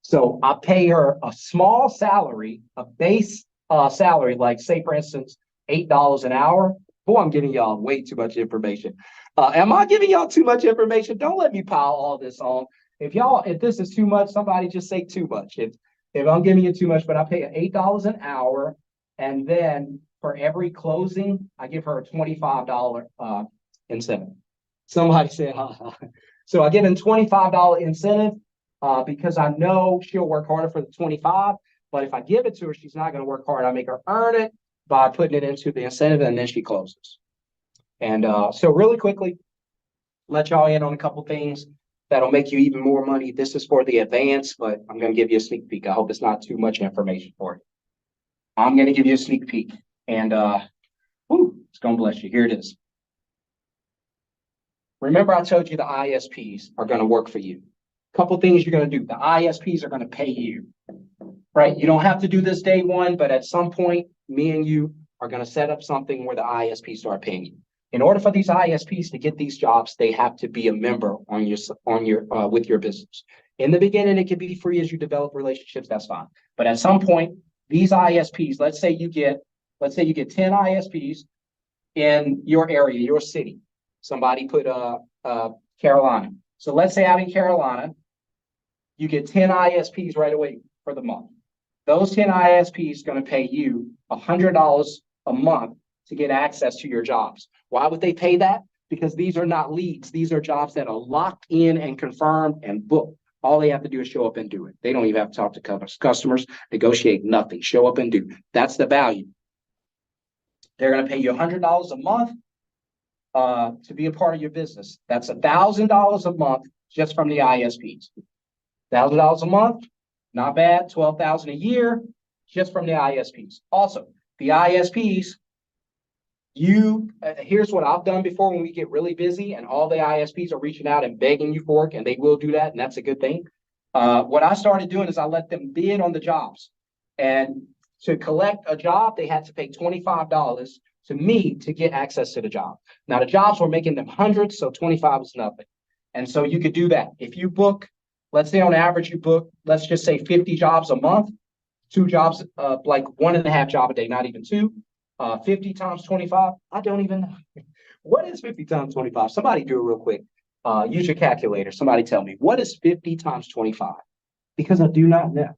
So I pay her a small salary, a base salary, like say, for instance, $8 an hour. Boy, I'm giving y'all way too much information. Am I giving y'all too much information? Don't let me pile all this on. If this is too much, somebody just say too much. If I'm giving you too much, but I pay her $8 an hour, and then for every closing, I give her a $25 incentive. Somebody said, so I give him $25 incentive because I know she'll work harder for the 25. But if I give it to her, she's not going to work hard. I make her earn it by putting it into the incentive, and then she closes. And so really quickly, let y'all in on a couple things that'll make you even more money. This is for the advance, but I'm going to give you a sneak peek. I hope it's not too much information for you. I'm going to give you a sneak peek, and it's going to bless you. Here it is. Remember, I told you the ISPs are going to work for you. A couple things you're going to do. The ISPs are going to pay you, right? You don't have to do this day one, but at some point, me and you are going to set up something where the ISPs start paying you. In order for these ISPs to get these jobs, they have to be a member on your with your business. In the beginning, it can be free as you develop relationships. That's fine. But at some point, these ISPs, let's say you get 10 ISPs in your area, your city. Somebody put Carolina. So let's say out in Carolina, you get 10 ISPs right away for the month. Those 10 ISPs going to pay you $100 a month to get access to your jobs. Why would they pay that? Because these are not leads. These are jobs that are locked in and confirmed and booked. All they have to do is show up and do it. They don't even have to talk to customers, negotiate nothing. Show up and do. That's the value. They're going to pay you $100 a month to be a part of your business. That's $1,000 a month just from the ISPs. $1,000 a month, not bad. $12,000 a year just from the ISPs. Also, the ISPs, here's what I've done before when we get really busy and all the ISPs are reaching out and begging you for work, and they will do that, and that's a good thing. What I started doing is I let them bid on the jobs, and to collect a job, they had to pay $25 to me to get access to the job. Now the jobs were making them hundreds, so 25 is nothing. And so you could do that. If you book, let's say on average, you book, let's just say 50 jobs a month, 2 jobs, like 1.5 job a day, not even 2. 50 times 25, I don't even know. What is 50 times 25? Somebody do it real quick. Use your calculator. Somebody tell me, what is 50 times 25? Because I do not know.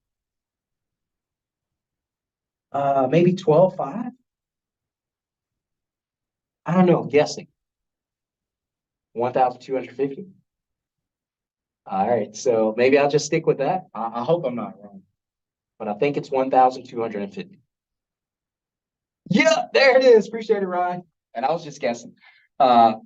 Maybe 12.5? I don't know, guessing. 1,250? All right, so maybe I'll just stick with that. I hope I'm not wrong, but I think it's 1,250. Yeah, there it is. Appreciate it, Ryan. And I was just guessing. But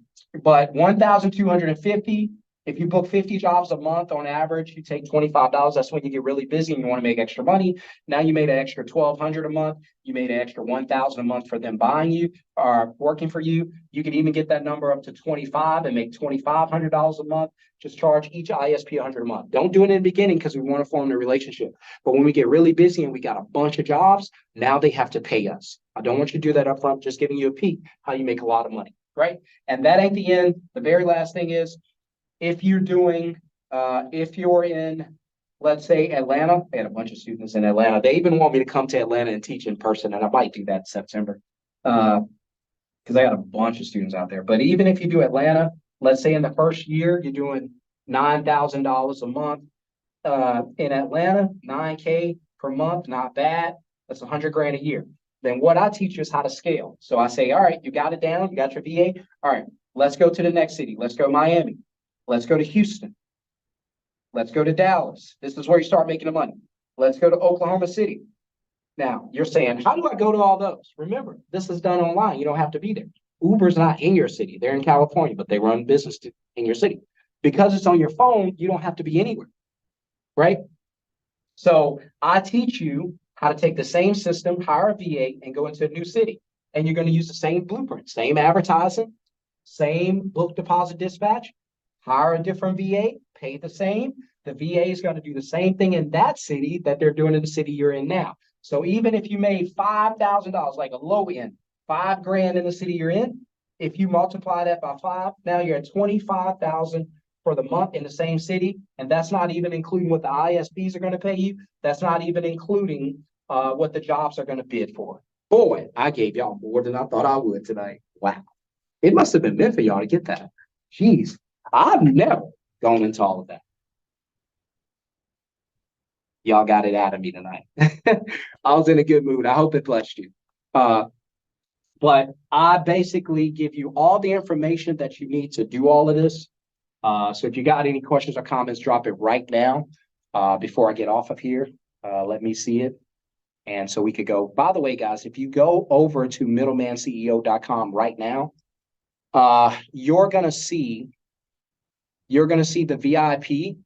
1,250, if you book 50 jobs a month on average, you take $25. That's when you get really busy and you want to make extra money. Now you made an extra $1,200 a month. You made an extra $1,000 a month for them buying you or working for you. You could even get that number up to 25 and make $2,500 a month. Just charge each ISP $100 a month. Don't do it in the beginning because we want to form the relationship. But when we get really busy and we got a bunch of jobs, now they have to pay us. I don't want you to do that up front, just giving you a peek how you make a lot of money, right? And that ain't the end. The very last thing is, if you're in, let's say, Atlanta, I had a bunch of students in Atlanta. They even want me to come to Atlanta and teach in person, and I might do that in September because I got a bunch of students out there. But even if you do Atlanta, let's say in the first year, you're doing $9,000 a month in Atlanta, $9K per month, not bad. That's $100,000 a year. Then what I teach you is how to scale. So I say, all right, you got it down, you got your VA. All right, let's go to the next city. Let's go Miami. Let's go to Houston. Let's go to Dallas. This is where you start making the money. Let's go to Oklahoma City. Now, you're saying, how do I go to all those? Remember, this is done online. You don't have to be there. Uber's not in your city. They're in California, but they run business in your city. Because it's on your phone, you don't have to be anywhere, right? So I teach you how to take the same system, hire a VA, and go into a new city. And you're going to use the same blueprint, same advertising, same book deposit dispatch, hire a different VA, pay the same. The VA is going to do the same thing in that city that they're doing in the city you're in now. So even if you made $5,000, like a low end, $5,000 in the city you're in, if you multiply that by 5, now you're at 25,000 for the month in the same city. And that's not even including what the ISPs are going to pay you. That's not even including what the jobs are going to bid for. Boy, I gave y'all more than I thought I would tonight. Wow. It must have been meant for y'all to get that. Jeez, I've never gone into all of that. Y'all got it out of me tonight. I was in a good mood. I hope it blessed you. But I basically give you all the information that you need to do all of this. So if you got any questions or comments, drop it right now before I get off of here. Let me see it. And so we could go. By the way, guys, if you go over to middlemanceo.com right now, you're gonna see the VIP.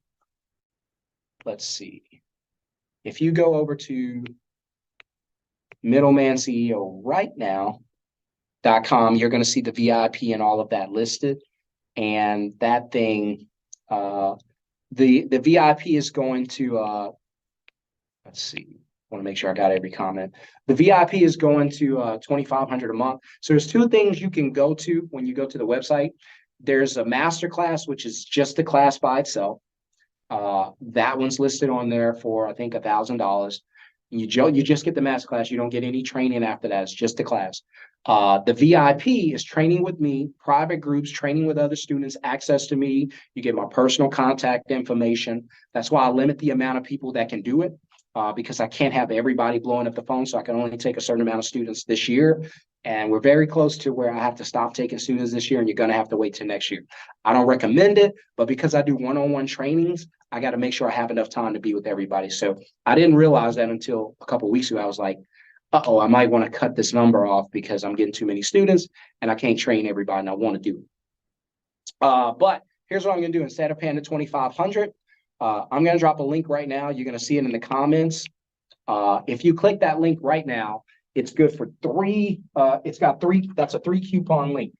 Let's see. If you go over to Middleman CEO right now.com, you're going to see the VIP and all of that listed. And that thing, the VIP is going to, let's see, I want to make sure I got every comment. The VIP is going to $2,500 a month. So there's two things you can go to when you go to the website. There's a Masterclass, which is just the class by itself. That one's listed on there for, I think, $1,000. You just get the Masterclass. You don't get any training after that. It's just the class. The VIP is training with me, private groups, training with other students, access to me. You get my personal contact information. That's why I limit the amount of people that can do it, because I can't have everybody blowing up the phone. So I can only take a certain amount of students this year. And we're very close to where I have to stop taking students this year, and you're going to have to wait till next year. I don't recommend it, but because I do one-on-one trainings, I got to make sure I have enough time to be with everybody. So I didn't realize that until a couple of weeks ago. I was like, uh-oh, I might want to cut this number off because I'm getting too many students and I can't train everybody and I want to do it. But here's what I'm going to do. Instead of paying the $2,500, I'm going to drop a link right now. You're going to see it in the comments. If you click that link right now, it's good for 3. It's got 3. That's a 3 coupon link.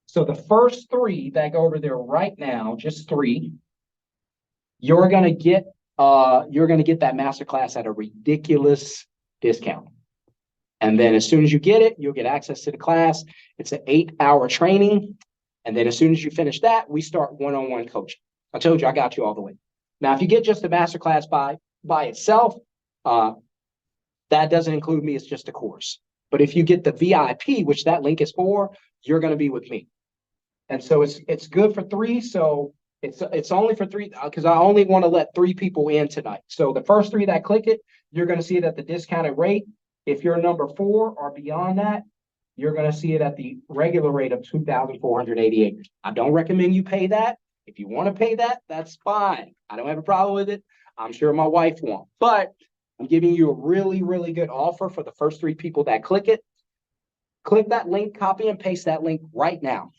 So the first 3 that go over there right now, just 3, you're going to get that Masterclass at a ridiculous discount. And then as soon as you get it, you'll get access to the class. It's an 8-hour training. And then as soon as you finish that, we start one-on-one coaching. I told you I got you all the way. Now, if you get just the Masterclass by itself, that doesn't include me. It's just a course. But if you get the VIP, which that link is for, you're going to be with me. And so it's good for 3. So it's only for 3 because I only want to let 3 people in tonight. So the first 3 that click it, you're going to see it at the discounted rate. If you're number 4 or beyond that, you're going to see it at the regular rate of $2,488. I don't recommend you pay that. If you want to pay that, that's fine. I don't have a problem with it. I'm sure my wife won't. But I'm giving you a really, really good offer for the first 3 people that click it. Click that link, copy and paste that link right now.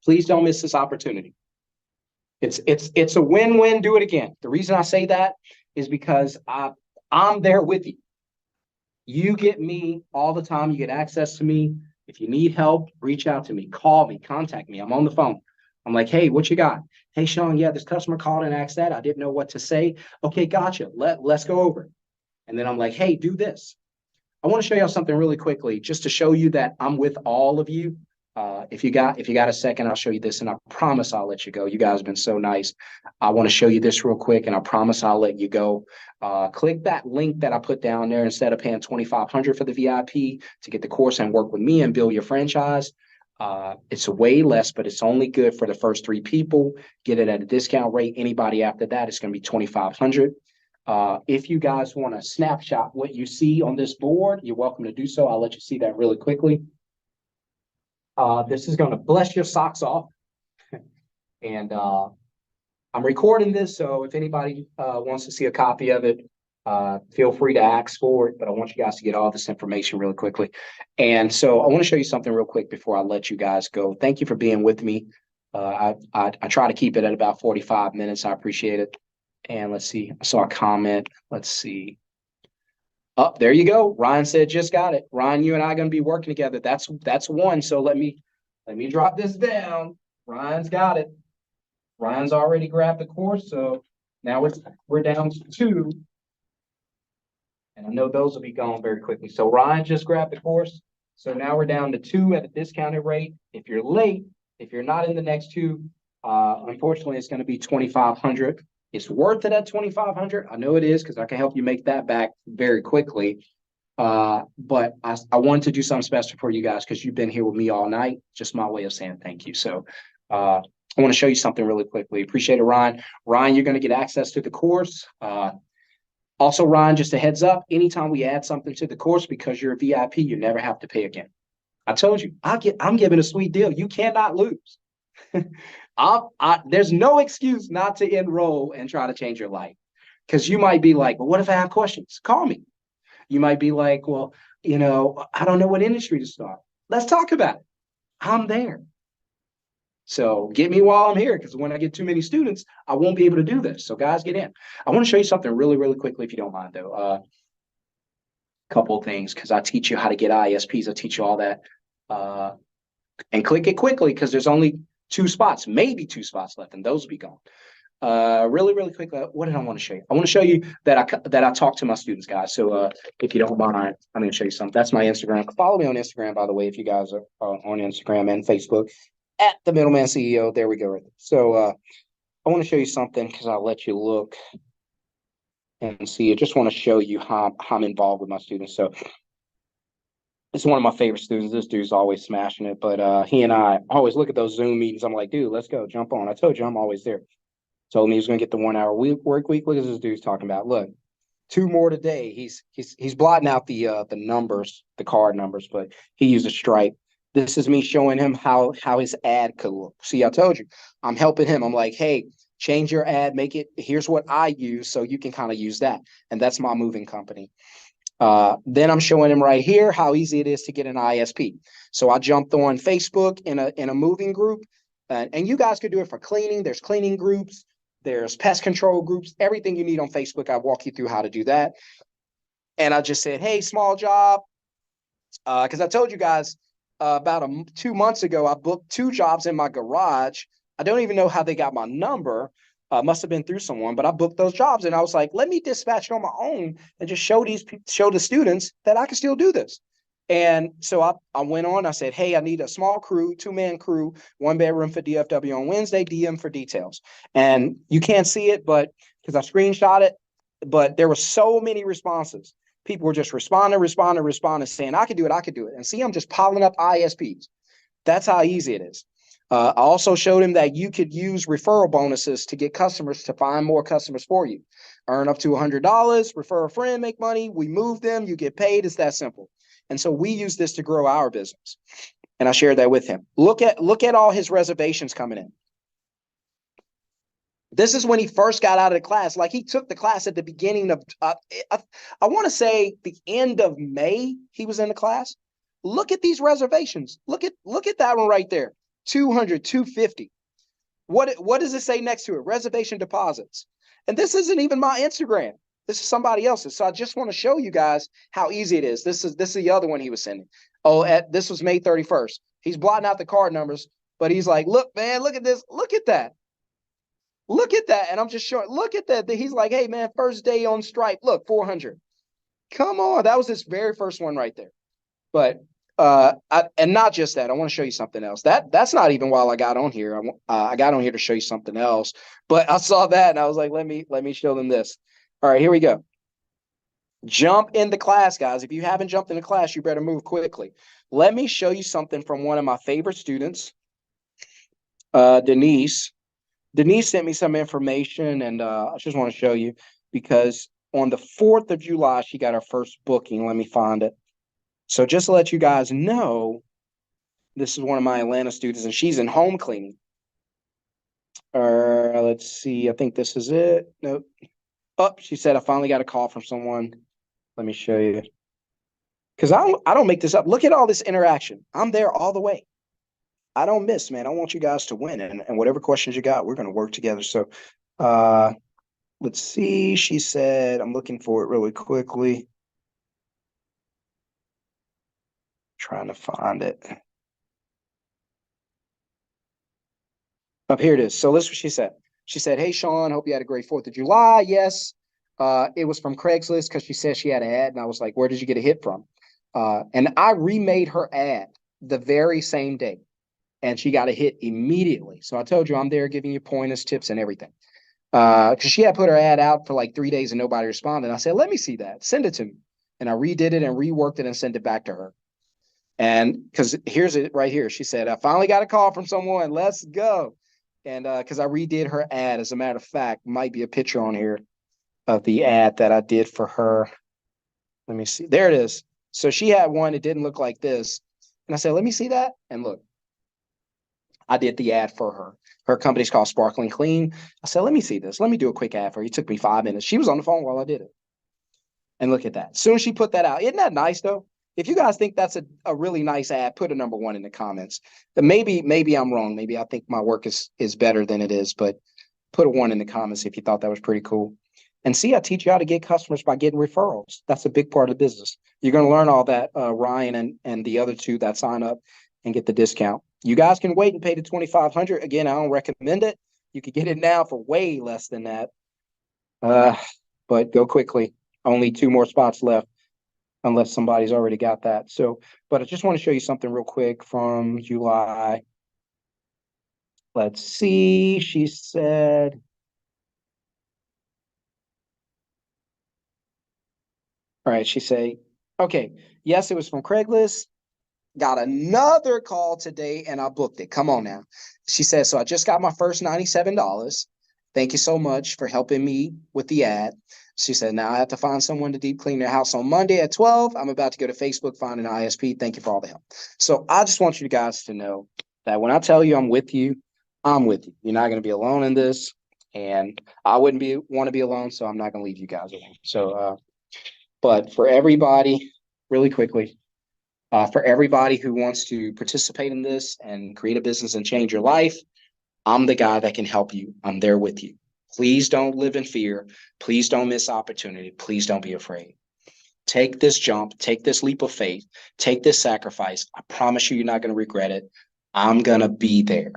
Please don't miss this opportunity. It's a win-win. Do it again. The reason I say that is because I'm there with you. You get me all the time. You get access to me. If you need help, reach out to me. Call me. Contact me. I'm on the phone. I'm like, hey, what you got? Hey, Sean, yeah, this customer called and asked that. I didn't know what to say. Okay, gotcha. Let's go over it. And then I'm like, hey, do this. I want to show y'all something really quickly just to show you that I'm with all of you. If you got a second, I'll show you this, and I promise I'll let you go. You guys have been so nice. I want to show you this real quick, and I promise I'll let you go. Click that link that I put down there. Instead of paying $2,500 for the VIP to get the course and work with me and build your franchise, it's way less, but it's only good for the first 3 people. Get it at a discount rate. Anybody after that, it's going to be $2,500. If you guys want to snapshot what you see on this board, you're welcome to do so. I'll let you see that really quickly. This is going to bless your socks off. And I'm recording this, so if anybody wants to see a copy of it, feel free to ask for it. But I want you guys to get all this information really quickly. And so I want to show you something real quick before I let you guys go. Thank you for being with me. I try to keep it at about 45 minutes. I appreciate it. And let's see. I saw a comment. Let's see. Oh, there you go. Ryan said, just got it. Ryan, you and I are going to be working together. That's one. So let me drop this down. Ryan's got it. Ryan's already grabbed the course. So now we're down to 2. And I know those will be gone very quickly. So Ryan just grabbed the course. So now we're down to 2 at a discounted rate. If you're late, if you're not in the next 2, unfortunately, it's going to be $2,500. It's worth it at $2,500. I know it is because I can help you make that back very quickly. But I wanted to do something special for you guys because you've been here with me all night. Just my way of saying thank you. So I want to show you something really quickly. Appreciate it, Ryan. Ryan, you're going to get access to the course. Also, Ryan, just a heads up, anytime we add something to the course, because you're a VIP, you never have to pay again. I told you, I'm giving a sweet deal. You cannot lose. There's no excuse not to enroll and try to change your life. Because you might be like, well, what if I have questions? Call me. You might be like, well, I don't know what industry to start. Let's talk about it. I'm there. So get me while I'm here, because when I get too many students, I won't be able to do this. So guys, get in. I want to show you something really, really quickly, if you don't mind, though. A couple of things, because I teach you how to get ISPs. I teach you all that. And click it quickly, because there's only 2 spots, maybe 2 spots left, and those will be gone. Really, really quickly, what did I want to show you? I want to show you that I talk to my students, guys. So if you don't mind, I'm going to show you something. That's my Instagram. Follow me on Instagram, by the way, if you guys are on Instagram and Facebook. At the Middleman CEO. There we go. Right there. So I want to show you something, because I'll let you look and see. I just want to show you how I'm involved with my students. So it's one of my favorite students. This dude's always smashing it, but he and I always look at those Zoom meetings. I'm like, dude, let's go, jump on. I told you I'm always there. Told me he was going to get the 1-hour work week. Look at this dude's talking about. Look, 2 more today. He's blotting out the numbers, the card numbers, but he used a stripe. This is me showing him how his ad could look. See, I told you, I'm helping him. I'm like, hey, change your ad, make it, here's what I use, so you can kind of use that. And that's my moving company. Then I'm showing him right here how easy it is to get an ISP. So I jumped on Facebook in a moving group, and you guys could do it for cleaning. There's cleaning groups, there's pest control groups, everything you need on Facebook. I walk you through how to do that. And I just said, hey, small job, because I told you guys, about 2 months ago, I booked 2 jobs in my garage. I don't even know how they got my number. Must have been through someone, but I booked those jobs, and I was like, let me dispatch it on my own and just show the students that I can still do this. And so I went on. I said, hey, I need a small crew, 2-man crew, 1 bedroom for DFW on Wednesday, DM for details. And you can't see it, but because I screenshot it, but there were so many responses. People were just responding, saying, I could do it. And see, I'm just piling up ISPs. That's how easy it is. I also showed him that you could use referral bonuses to get customers, to find more customers for you. Earn up to $100, refer a friend, make money. We move them, you get paid. It's that simple. And so we use this to grow our business. And I shared that with him. Look at all his reservations coming in. This is when he first got out of the class. Like, he took the class at the beginning of, I want to say the end of May, he was in the class. Look at these reservations. Look at that one right there. 200, 250. What does it say next to it? Reservation deposits. And this isn't even my Instagram. This is somebody else's. So I just want to show you guys how easy it is. This is the other one he was sending. Oh, this was May 31st. He's blotting out the card numbers, but he's like, look, man, look at this. Look at that. Look at that. And I'm just showing, look at that. He's like, hey, man, first day on Stripe. Look, 400. Come on. That was his very first one right there. But, and not just that, I want to show you something else. That's not even while I got on here. I got on here to show you something else. But I saw that and I was like, let me show them this. All right, here we go. Jump into class, guys. If you haven't jumped into class, you better move quickly. Let me show you something from one of my favorite students, Denise. Denise sent me some information, and I just want to show you, because on the 4th of July, she got her first booking. Let me find it. So just to let you guys know, this is one of my Atlanta students, and she's in home cleaning. Let's see. I think this is it. Nope. Oh, she said, I finally got a call from someone. Let me show you. Because I don't make this up. Look at all this interaction. I'm there all the way. I don't miss, man. I want you guys to win. And whatever questions you got, we're going to work together. So uh, let's see. She said, I'm looking for it really quickly. Trying to find it. Up here it is. So listen what she said. She said, hey, Sean, hope you had a great 4th of July. Yes. It was from Craigslist because she said she had an ad. And I was like, where did you get a hit from? And I remade her ad the very same day. And she got a hit immediately. So I told you I'm there giving you pointers, tips, and everything. Because she had put her ad out for like 3 days and nobody responded. I said, let me see that. Send it to me. And I redid it and reworked it and sent it back to her. And because here's it right here. She said, I finally got a call from someone. Let's go. And because I redid her ad, as a matter of fact, might be a picture on here of the ad that I did for her. Let me see. There it is. So she had one. It didn't look like this. And I said, let me see that. And look, I did the ad for her. Her company's called Sparkling Clean. I said, let me see this. Let me do a quick ad for her. It took me 5 minutes. She was on the phone while I did it. And look at that. As soon as she put that out, isn't that nice though? If you guys think that's a really nice ad, put a number 1 in the comments. Maybe I'm wrong. Maybe I think my work is better than it is, but put a 1 in the comments if you thought that was pretty cool. And see, I teach you how to get customers by getting referrals. That's a big part of the business. You're going to learn all that, Ryan and the other 2 that sign up and get the discount. You guys can wait and pay the $2,500. Again, I don't recommend it. You could get it now for way less than that. But go quickly. Only 2 more spots left, unless somebody's already got that. So, but I just want to show you something real quick from July. Let's see. She said, all right, she said, okay, yes, it was from Craigslist. Got another call today and I booked it. Come on now. She said, so I just got my first $97. Thank you so much for helping me with the ad. She said, now I have to find someone to deep clean their house on Monday at 12. I'm about to go to Facebook, find an ISP. Thank you for all the help. So I just want you guys to know that when I tell you I'm with you, I'm with you. You're not going to be alone in this. And I wouldn't want to be alone, so I'm not going to leave you guys alone. So, but for everybody, really quickly, for everybody who wants to participate in this and create a business and change your life, I'm the guy that can help you. I'm there with you. Please don't live in fear. Please don't miss opportunity. Please don't be afraid. Take this jump, take this leap of faith, take this sacrifice. I promise you, you're not going to regret it. I'm going to be there.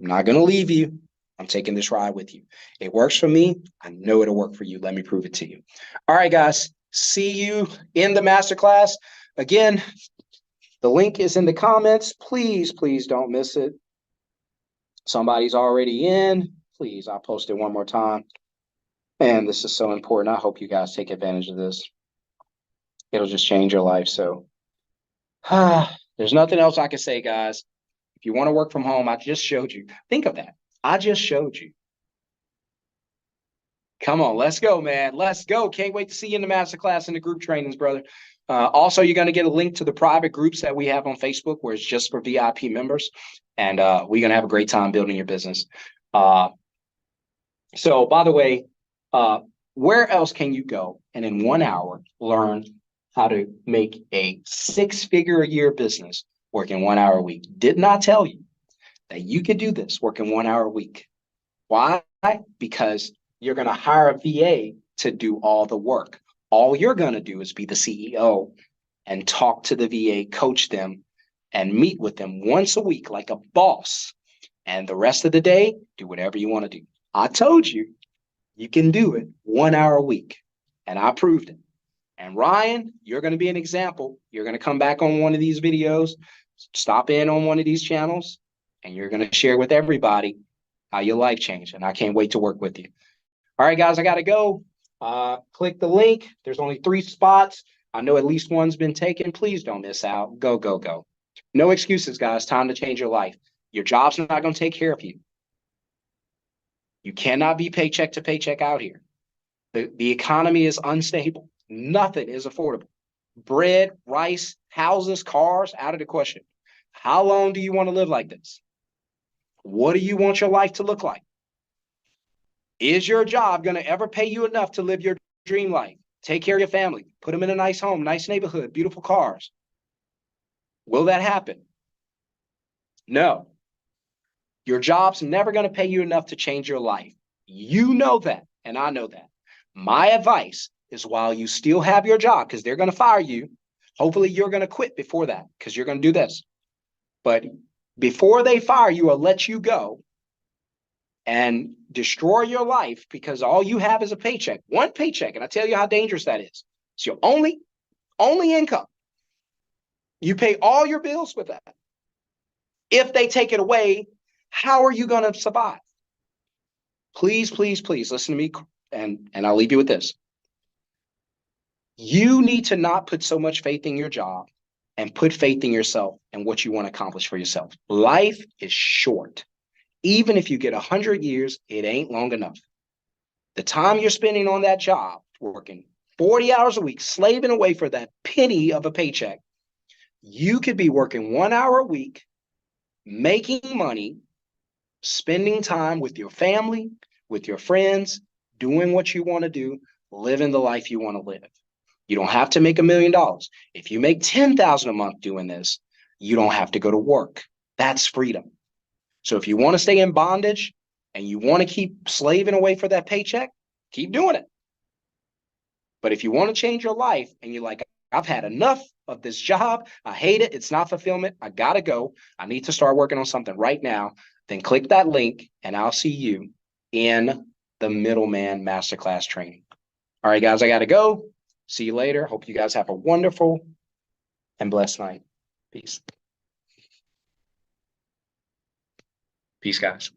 I'm not going to leave you. I'm taking this ride with you. It works for me. I know it'll work for you. Let me prove it to you. All right, guys. See you in the masterclass. Again, the link is in the comments. Please, please don't miss it. Somebody's already in. Please, I'll post it one more time. And this is so important. I hope you guys take advantage of this. It'll just change your life. So there's nothing else I can say, guys. If you want to work from home, I just showed you. Think of that. I just showed you. Come on, let's go, man. Let's go. Can't wait to see you in the masterclass and the group trainings, brother. Also, you're going to get a link to the private groups that we have on Facebook where it's just for VIP members. And we're going to have a great time building your business. So, by the way, where else can you go and in 1 hour learn how to make a 6-figure-a-year business working 1 hour a week? Did not tell you that you could do this working 1 hour a week. Why? Because you're going to hire a VA to do all the work. All you're going to do is be the CEO and talk to the VA, coach them, and meet with them once a week like a boss. And the rest of the day, do whatever you want to do. I told you, you can do it 1 hour a week. And I proved it. And Ryan, you're going to be an example. You're going to come back on one of these videos, stop in on one of these channels, and you're going to share with everybody how your life changed. And I can't wait to work with you. All right, guys, I got to go. Click the link. There's only 3 spots. I know at least one's been taken. Please don't miss out. Go, go, go. No excuses, guys. Time to change your life. Your job's not going to take care of you. You cannot be paycheck to paycheck out here. The economy is unstable. Nothing is affordable. Bread, rice, houses, cars, out of the question. How long do you want to live like this? What do you want your life to look like? Is your job going to ever pay you enough to live your dream life? Take care of your family, put them in a nice home, nice neighborhood, beautiful cars. Will that happen? No. Your job's never going to pay you enough to change your life. You know that, and I know that. My advice is while you still have your job, because they're going to fire you, hopefully you're going to quit before that, because you're going to do this. But before they fire you or let you go and destroy your life because all you have is a paycheck, one paycheck, and I tell you how dangerous that is. It's your only income. You pay all your bills with that. If they take it away, how are you going to survive? Please, please, please listen to me, and I'll leave you with this. You need to not put so much faith in your job and put faith in yourself and what you want to accomplish for yourself. Life is short. Even if you get 100 years, it ain't long enough. The time you're spending on that job, working 40 hours a week, slaving away for that penny of a paycheck, you could be working 1 hour a week, making money, spending time with your family, with your friends, doing what you want to do, living the life you want to live. You don't have to make $1 million. If you make $10,000 a month doing this, you don't have to go to work. That's freedom. So if you want to stay in bondage and you want to keep slaving away for that paycheck, keep doing it. But if you want to change your life and you're like, I've had enough of this job, I hate it, it's not fulfillment, I gotta go, I need to start working on something right now, then click that link and I'll see you in the Middleman Masterclass training. All right, guys, I gotta go. See you later. Hope you guys have a wonderful and blessed night. Peace. Peace, guys.